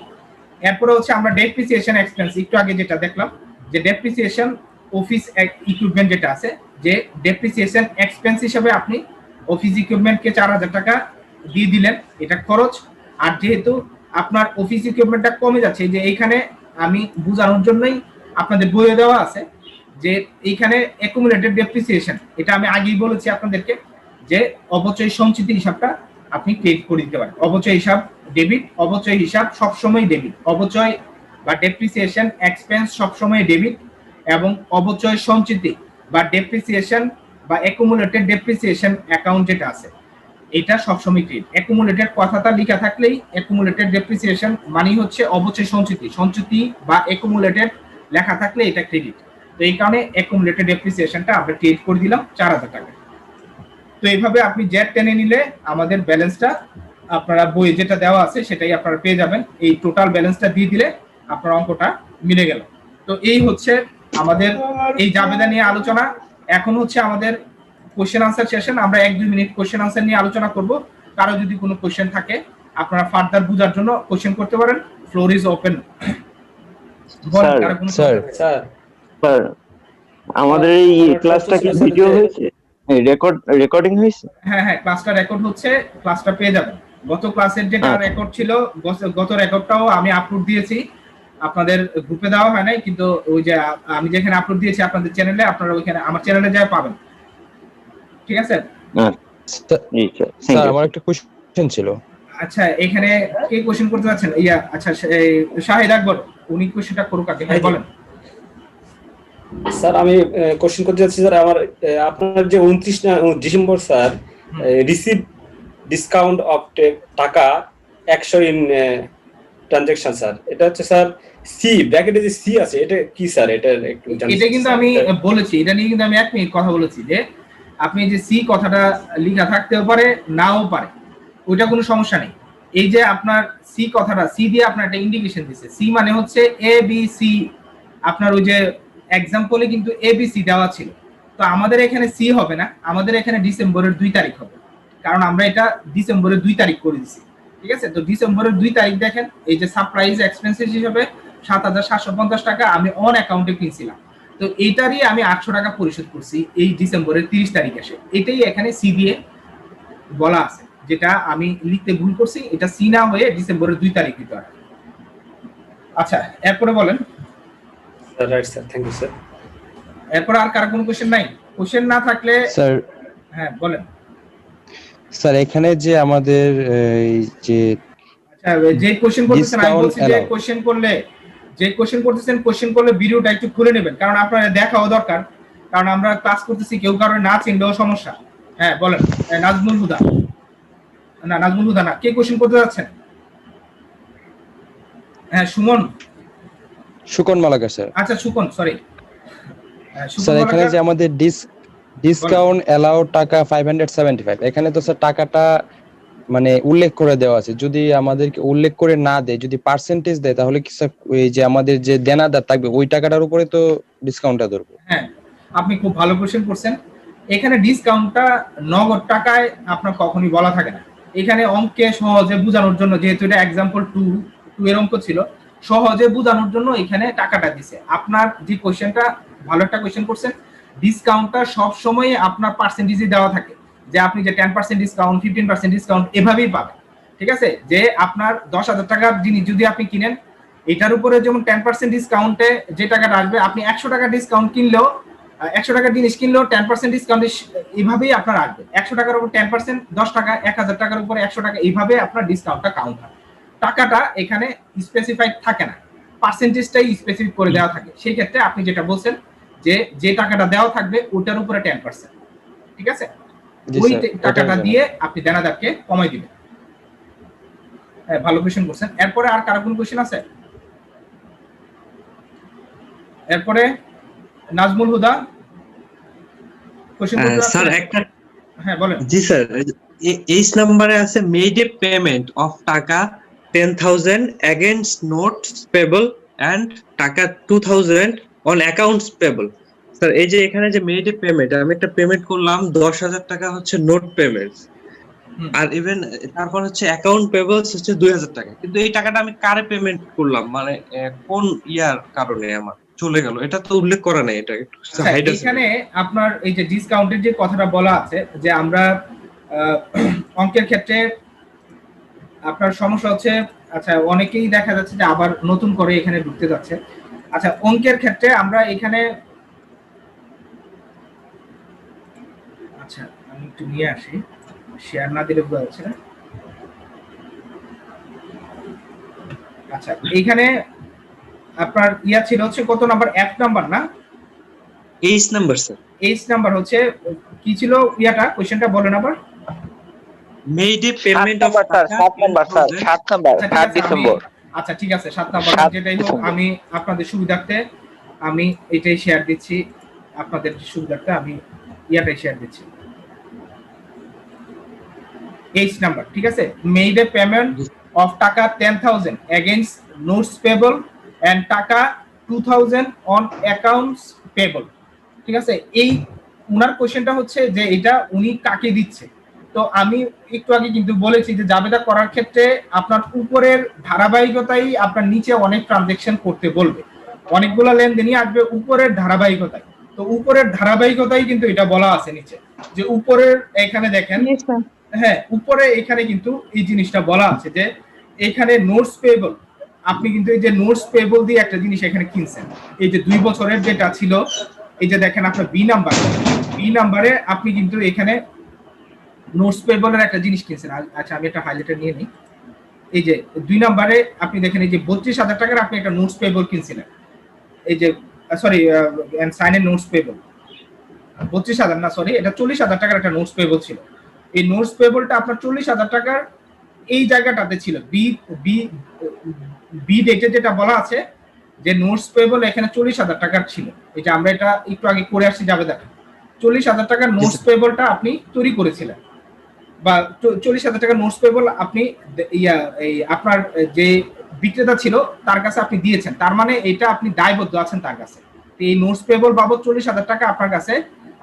এরপরে হচ্ছে আমরা ডেপ্রিসিয়েশন এক্সপেন্স, একটু আগে যেটা দেখলাম যে ডেপ্রিসিয়েশন অফিস ইকুইপমেন্ট যেটা আছে, যে ডেপ্রিসিয়েশন এক্সপেন্স হিসেবে আপনি অফিস ইকুইপমেন্টকে 4000 টাকা দিয়ে দিলেন, এটা খরচ। আর যেহেতু আপনার অফিস ইকুইপমেন্টটা কমে যাচ্ছে, যে এইখানে আমি বোঝানোর জন্যই আপনাদের বইয়ে দেওয়া আছে যে এইখানে অ্যাকুমুলেটেড ডেপ্রিসিয়েশন, এটা আমি আগেই বলেছি আপনাদেরকে যে অবচয় সঞ্চিতি হিসাবটা আপনি ক্রেডিট করে দিতে পারেন। অবচয় হিসাব ডেবিট, অবচয় হিসাব সবসময় ডেবিট, অবচয় বা ডেপ্রিসিয়েশন এক্সপেন্স সবসময় ডেবিট, এবং অবচয় সঞ্চিতি বা ডেপ্রিসিয়েশন বা অ্যাকুমুলেটেড ডেপ্রিসিয়েশন অ্যাকাউন্ট যেটা আছে, এটা সবসময় ক্রেডিট। অ্যাকুমুলেটেড কথাটা লেখা থাকলেই অ্যাকুমুলেটেড ডেপ্রিসিয়েশন মানে হচ্ছে অবচয় সঞ্চিতি, সঞ্চিতি বা অ্যাকুমুলেটেড লেখা থাকলে এটা ক্রেডিট। তো এই কারণে অ্যাকুমুলেটেড ডেপ্রিসিয়েশনটা আমরা ক্রেডিট করে দিলাম 4000 টাকা। তো এইভাবে আপনি জেড টেনে নিলে আমাদের ব্যালেন্সটা আপনারা বই যেটা দেওয়া আছে সেটাই আপনারা পেয়ে যাবেন। এই টোটাল ব্যালেন্সটা দিয়ে দিলে আপনার অঙ্কটা মিলে গেল। তো এই হচ্ছে আমাদের এই জাবেদা নিয়ে আলোচনা। এখন হচ্ছে আমাদের কোশ্চেন আনসার সেশন। আমরা 1-2 মিনিট কোশ্চেন আনসার নিয়ে আলোচনা করব। কারো যদি কোনো কোশ্চেন থাকে আপনারা ফার্দার বোঝার জন্য কোশ্চেন করতে পারেন। Floor is open. স্যার আমাদের এই ক্লাসটা কি ভিডিও হয়েছে, রেকর্ডিং হয়েছে? হ্যাঁ, ক্লাসটা রেকর্ড হচ্ছে, ক্লাসটা পেয়ে যাবেন। গত ক্লাসের যেটা রেকর্ড ছিল, গত রেকর্ডটাও আমি আপলোড দিয়েছি, আপনাদের গ্রুপে দেওয়া হয় নাই, কিন্তু ওই যে আমি যেখানে আপলোড দিয়েছি আপনাদের চ্যানেলে, আপনারা ওইখানে আমার চ্যানেলে যা পাবেন। ঠিক আছে স্যার, আমার একটা কোশ্চেন ছিল। আচ্ছা, এখানে কে কোশ্চেন করতে যাচ্ছেন? আচ্ছা, শাহিদ আকবর, উনি কোশ্চেনটা করুক আগে। হ্যাঁ, বলেন স্যার। আমি কোশ্চেন করতে যাচ্ছি স্যার, আমার আপনার যে 29 December sir receive discount of টাকা 100 ইন ট্রানজাকশন স্যার, এটা হচ্ছে স্যার সি ব্র্যাকেটে যে সি আছে, এটা কি স্যার? এটা একটু এটা কিন্তু আমি বলেছি, এটা নিয়ে কিন্তু আমি 1 মিনিট কথা বলেছি যে আপনি যে সি কথাটা লেখা থাকতেও পারে, নাও পারে, ওইটা কোনো সমস্যা নেই। এই যে আপনার সি কথাটা, সি দিয়ে আপনার একটা ইন্ডিকেশন দিচ্ছে, সি মানে হচ্ছে এ বি সি। আপনার ওই যে এক্সাম্পলে কিন্তু এ বি সি দেওয়া ছিল, তো আমাদের এখানে সি হবে না, আমাদের এখানে ডিসেম্বরের 2 তারিখ হবে, কারণ আমরা এটা ডিসেম্বরের 2 তারিখ করে দিছি। ঠিক আছে, তো ডিসেম্বরের 2 তারিখ দেখেন, এই যে সারপ্রাইজ এক্সপেন্সেস হিসেবে 7750 টাকা আমি অন অ্যাকাউন্টে কিনছিলাম, তো এইটারই আমি 800 টাকা পরিশোধ করছি এই ডিসেম্বরের 30 তারিখ এসে। এটাই এখানে সি দিয়ে বলা আছে, যেটা আমি লিখতে ভুল করছি, এটা সি না হয়ে ডিসেম্বরের 2 তারিখ দিতে হয়। আচ্ছা, এরপরে বলেন। Right sir, thank you sir. এরপর আর কার কোনো কোশ্চেন নাই? কোশ্চেন না থাকলে স্যার, হ্যাঁ বলেন। স্যার এখানে যে আমাদের এই যে আচ্ছা, যে কোশ্চেন করতেছেন, আমি বলছি যে কোশ্চেন করলে ভিডিওটা একটু খুলে নেবেন, কারণ আপনারা দেখাও দরকার, কারণ আমরা ক্লাস করতেছি, কেউ কারণে না চিনলেও সমস্যা। হ্যাঁ বলেন। নাজমুল হুদা না, কে কোশ্চেন করতে যাচ্ছেন? হ্যাঁ, সুকন মালাকার স্যার। আচ্ছা, সুকন, সরি স্যার। এখানে যে আমাদের ডিসকাউন্ট এলাও টাকা 575, এখানে তো স্যার টাকাটা মানে উল্লেখ করে দেওয়া আছে, যদি আমাদেরকে উল্লেখ করে না দেয়, যদি পার্সেন্টেজ দেয়, তাহলে কি স্যার ওই যে আমাদের যে দেনাদার থাকবে ওই টাকাটার উপরে তো ডিসকাউন্টটা ধরবে? হ্যাঁ, আপনি খুব ভালো কোশ্চেন করছেন। এখানে ডিসকাউন্টটা নগদ টাকায় আপনার কখনোই বলা থাকে না। এখানে অঙ্কে সহজে বোঝানোর জন্য, যেহেতু এটা एग्जांपल 2 এর অঙ্ক ছিল, সহজে বোঝানোর জন্য এখানে টাকাটা দিছে। আপনার যে কোশ্চেনটা ভালো একটা কোশ্চেন করছেন, ডিসকাউন্টটা সব সময় আপনার পার্সেন্টেজে দেওয়া থাকে, যে আপনি যে 10% ডিসকাউন্ট, 15% ডিসকাউন্ট এভাবেই পাবেন। ঠিক আছে, যে আপনার 10,000 টাকার জিনিস যদি আপনি কিনেন, এটার উপরে যেমন 10% ডিসকাউন্টে যে টাকাটা আসবে, আপনি 100 টাকা ডিসকাউন্ট কিনলেও 100 টাকার জিনিস কিনলেও 10% ডিসকাউন্ট এইভাবেই আপনার আসবে। 100 টাকার উপর 10% 10 টাকা, 1000 টাকার উপরে 100 টাকা, এইভাবে আপনার ডিসকাউন্টটা কাউন্ট হয়। টাকাটা এখানে স্পেসিফাইড থাকে না, পার্সেন্টেজটাই স্পেসিফিক করে দেওয়া থাকে। সেই ক্ষেত্রে আপনি যেটা বলছেন যে যে টাকাটা দেওয়া থাকবে ওটার উপরে 10%, ঠিক আছে, ওই টাকাটা দিয়ে আপনি দেনাদারকে কমাই দিবেন। হ্যাঁ, ভালো কোশ্চেন করছেন। এরপরে আর কারো কোনো কোশ্চেন আছে? এরপরে নাজমুল হুদা কোশ্চেন করতে স্যার একটা, হ্যাঁ বলেন। জি স্যার, এইচ নম্বরে আছে মেড এ পেমেন্ট অফ টাকা 10,000 এগেইনস্ট নোটস পেবল এন্ড টাকা 2,000 অন অ্যাকাউন্টস পেবল। স্যার এই যে এখানে যে মেড এ পেমেন্ট, আমি একটা পেমেন্ট করলাম 10,000 টাকা হচ্ছে নোট পেমেন্ট, আর ইভেন তারপর হচ্ছে অ্যাকাউন্ট পেবলস হচ্ছে 2,000 টাকা, কিন্তু এই টাকাটা আমি কারে পেমেন্ট করলাম, মানে কোন ইয়ার কারণে আমার চলে গেল, এটা তো উল্লেখ করা নেই। এটা এখানে আপনার এই যে ডিসকাউন্টের যে কথাটা বলা আছে, যে আমরা অঙ্কের ক্ষেত্রে আপনার সমস্যা হচ্ছে, আচ্ছা অনেকেই দেখা যাচ্ছে যে আবার নতুন করে এখানে ঢুকতে যাচ্ছে। আচ্ছা, অঙ্কের ক্ষেত্রে আমরা এখানে, আচ্ছা আমি একটু নিয়ে আসি, শেয়ার না দিলে বোঝা যাচ্ছে না। আচ্ছা, এইখানে আপনার ইয়া ছিল হচ্ছে কত নাম্বার, F নাম্বার না H number sir, H number হচ্ছে কি ছিল ইয়াটা, কোশ্চেনটা বলেন আবার। মেড এ পেমেন্ট অফ টাকা 7 নাম্বার স্যার, 7 নাম্বার, 7 ডিসেম্বর। আচ্ছা ঠিক আছে, 7 নাম্বার যেটাই হোক, আমি আপনাদের সুবিধার্থে আমি এটাই শেয়ার দিচ্ছি, আপনাদের সুবিধার্থে আমি ইয়াটাই শেয়ার দিচ্ছি। এইচ নাম্বার, ঠিক আছে, মেড এ পেমেন্ট অফ টাকা 10,000 এগেইনস্ট নোটস পেবল এন্ড টাকা 2,000 অন অ্যাকাউন্টস পেবল। ঠিক আছে, এই উনার কোশ্চেনটা হচ্ছে যে এটা উনি কাকে দিচ্ছে। তো আমি একটু আগে কিন্তু বলেছি যে জাবেদা করার ক্ষেত্রে আপনার উপরের ধারাবাহিকতাই আপনার নিচে অনেক ট্রানজেকশন করতে বলবে, অনেকগুলো লেনদেনই আসবে উপরের ধারাবাহিকতায়। তো উপরের ধারাবাহিকতাই কিন্তু এটা বলা আছে নিচে, যে উপরের এখানে দেখেন, হ্যাঁ উপরে এখানে কিন্তু এই জিনিসটা বলা আছে যে এখানে নোটস পেবল, আপনি কিন্তু এই যে নোটস পেবল দিয়ে একটা জিনিস এখানে কিনছেন, এই যে 2 বছরের যেটা ছিল, এই যে দেখেন আপনার বি নাম্বারে আপনি কিন্তু এখানে নোটস পেবলের একটা জিনিস কিনছেন। আচ্ছা আমি একটা হাইলাইটার নিয়ে নিই। এই যে 2 নাম্বারে আপনি দেখেন এই যে 32,000 টাকার আপনি একটা নোটস পেবল কিনছিলেন, এই যে সরি সাইন এর নোটস পেবল 32,000 না, সরি এটা 40,000 টাকার একটা নোটস পেবল ছিল। এই নোটস পেবলটা আপনার 40,000 টাকার এই জায়গাটাতে ছিল, বি ডেটে যেটা বলা আছে যে নোটস পেবল এখানে 40,000 টাকার ছিল। এটা আমরা এটা একটু আগে করে আসছি জাবেদা, 40,000 টাকার নোটস পেবলটা আপনি তৈরি করেছিলেন, বা 40,000 টাকার নোটস পেবল আপনি এই আপনার যে বিক্রেতা ছিল তার কাছে আপনি দিয়েছেন, তার মানে এটা আপনি দায়বদ্ধ আছেন তার কাছে। এই নোটস পেবল বাবদ 40,000 টাকা আপনার কাছে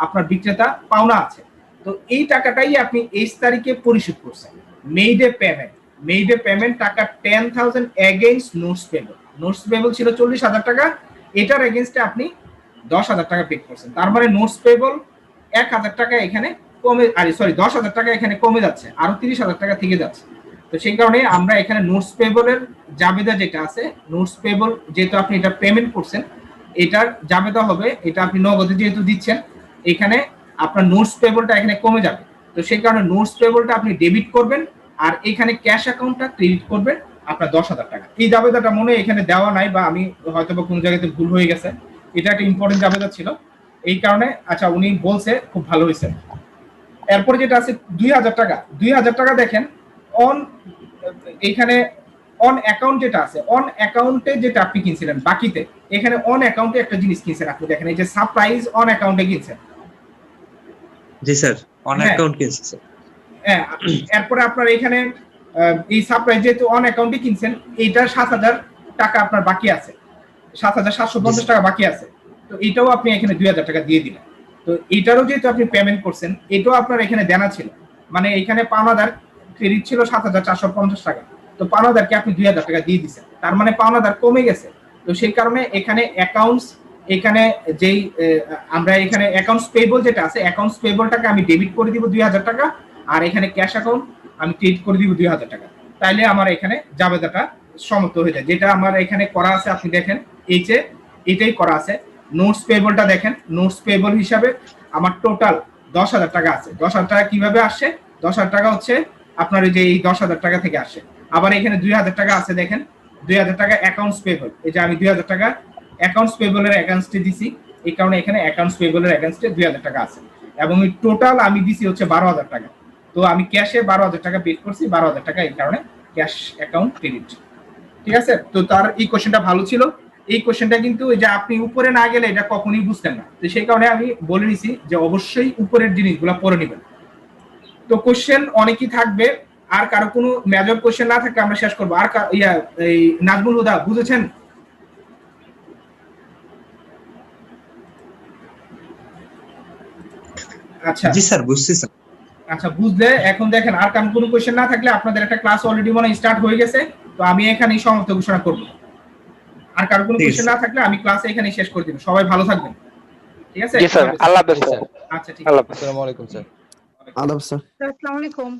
আপনার বিক্রেতা পাওনা আছে। তো এই টাকাটাই আপনি 8 তারিখে পরিশোধ করছেন। মেড এ পেমেন্ট টাকা 10,000 এগেইনস্ট নোটস পেবল ছিল 40,000 টাকা, এটার এগেইনস্টে আপনি 10,000 টাকা পে করছেন। তার মানে নোটস পেবল 1,000 টাকা এখানে কমে, আরে সরি 10,000 টাকা এখানে কমে যাচ্ছে, আরো 30,000 টাকা থেকে যাচ্ছে। তো সেই কারণে আমরা এখানে নোটস পেবলের জাবেদা যেটা আছে, নোটস পেবল যেহেতু আপনি এটা পেমেন্ট করছেন, এটার জাবেদা হবে, এটা আপনি নগদে যেহেতু দিচ্ছেন, এখানে আপনার নোটস পেবলটা এখানে কমে যাবে। তো সেই কারণে নোটস পেবলটা আপনি ডেবিট করবেন, আর এখানে ক্যাশ অ্যাকাউন্টটা ক্রেডিট করবেন আপনার 10,000 টাকা। এই জাবেদাটা মনে এখানে দেওয়া নাই, বা আমি হয়তো বা কোনো জায়গাতে ভুল হয়ে গেছে, এটা একটা ইম্পর্টেন্ট জাবেদা ছিল এই কারণে। আচ্ছা উনি বলছে, খুব ভালো হয়েছে। এরপরে যেটা আছে 2,000 টাকা দেখেন অন, এখানে অন অ্যাকাউন্ট যেটা আছে, অন অ্যাকাউন্টে যেটা আপনি কিনছিলেন বাকিতে, এখানে অন অ্যাকাউন্টে একটা জিনিস কিনছেন আপনি, দেখেন এই যে সারপ্রাইজ অন অ্যাকাউন্টে কিনছেন। জি স্যার, অন অ্যাকাউন্ট কিনছি স্যার। হ্যাঁ, এরপরে আপনার এখানে এই সারপ্রাইজ যেহেতু অন অ্যাকাউন্টে কিনছেন, এইটার 7,000 টাকা আপনার বাকি আছে, 7,750 টাকা বাকি আছে। তো এটাও আপনি এখানে 2,000 টাকা দিয়ে দিলেন। তো এটারও যেহেতু আপনি পেমেন্ট করছেন, এটাও আপনার এখানে দেনা ছিল, মানে এখানে পাওনাদার ক্রেডিট ছিল 7,450 টাকা, তো পাওনাদারকে আপনি 2,000 টাকা দিয়ে দিচ্ছেন, তার মানে পাওনাদার কমে গেছে। তো সেই কারণে এখানে অ্যাকাউন্টস এখানে যেই আমরা এখানে অ্যাকাউন্টস পেয়েবল যেটা আছে, অ্যাকাউন্টস পেয়েবলটাকে আমি ডেবিট করে দিব 2000 টাকা, আর এখানে ক্যাশ অ্যাকাউন্ট আমি ক্রেডিট করে দিব 2000 টাকা। তাইলে আমার এখানে জাবেদাটা সমাপ্ত হয়ে যায়। যেটা আমার এখানে করা আছে আপনি দেখেন, এই যে এটাই করা আছে। নোটস পেয়েবলটা দেখেন, নোটস পেয়েবল হিসাবে আমার টোটাল 10,000 টাকা আছে। 10,000 টাকা কিভাবে আসে? 10,000 টাকা হচ্ছে আপনার এই যে এই 10,000 টাকা থেকে আসে। আবার এখানে 2,000 টাকা আছে দেখেন, 2,000 টাকা অ্যাকাউন্টস পেয়েবল। এই যে আমি 2,000 টাকা অ্যাকাউন্টস পেয়েবলের অ্যাকাউন্টসে দিছি, এই কারণে এখানে অ্যাকাউন্টস পেয়েবলের অ্যাকাউন্টসে 2,000 টাকা আছে, এবং এই টোটাল আমি দিছি হচ্ছে 12,000 টাকা। তো আমি ক্যাশে 12,000 টাকা পেড করছি, 12,000 টাকা এই কারণে ক্যাশ অ্যাকাউন্ট ক্রেডিট। ঠিক আছে? তো তার এই কোশ্চেনটা ভালো ছিল। এই কোশ্চেনটা কিন্তু এই যে আপনি উপরে না গেলে এটা কখনোই বুঝতেন না। তো সেই কারণে আমি বলে নিছি যে অবশ্যই উপরের জিনিসগুলো পড়ে নেবেন। তো কোশ্চেন অনেকই থাকবে, আর কারো কোনো মেজর কোশ্চেন না থাকলে আমরা শেষ করবো। আর এই নাজমুল হুদা বুঝেছেন? আচ্ছা জি স্যার, বুঝছি স্যার। আচ্ছা, বুঝলে এখন দেখেন আর কারণ কোনো কোশ্চেন না থাকলে আপনাদের একটা ক্লাস অলরেডি মনে স্টার্ট হয়ে গেছে, তো আমি এখানেই সমাপ্ত ঘোষণা করব। আর কারো কোনো কোশ্চেন না থাকলে আমি ক্লাস এখানেই শেষ করে দিব। সবাই ভালো থাকবেন, ঠিক আছে? জি স্যার, আল্লাহ হাফেজ স্যার। আচ্ছা ঠিক আছে। আল্লাহ হাফেজ। আসসালামু আলাইকুম স্যার। আদাব স্যার। আসসালামু আলাইকুম।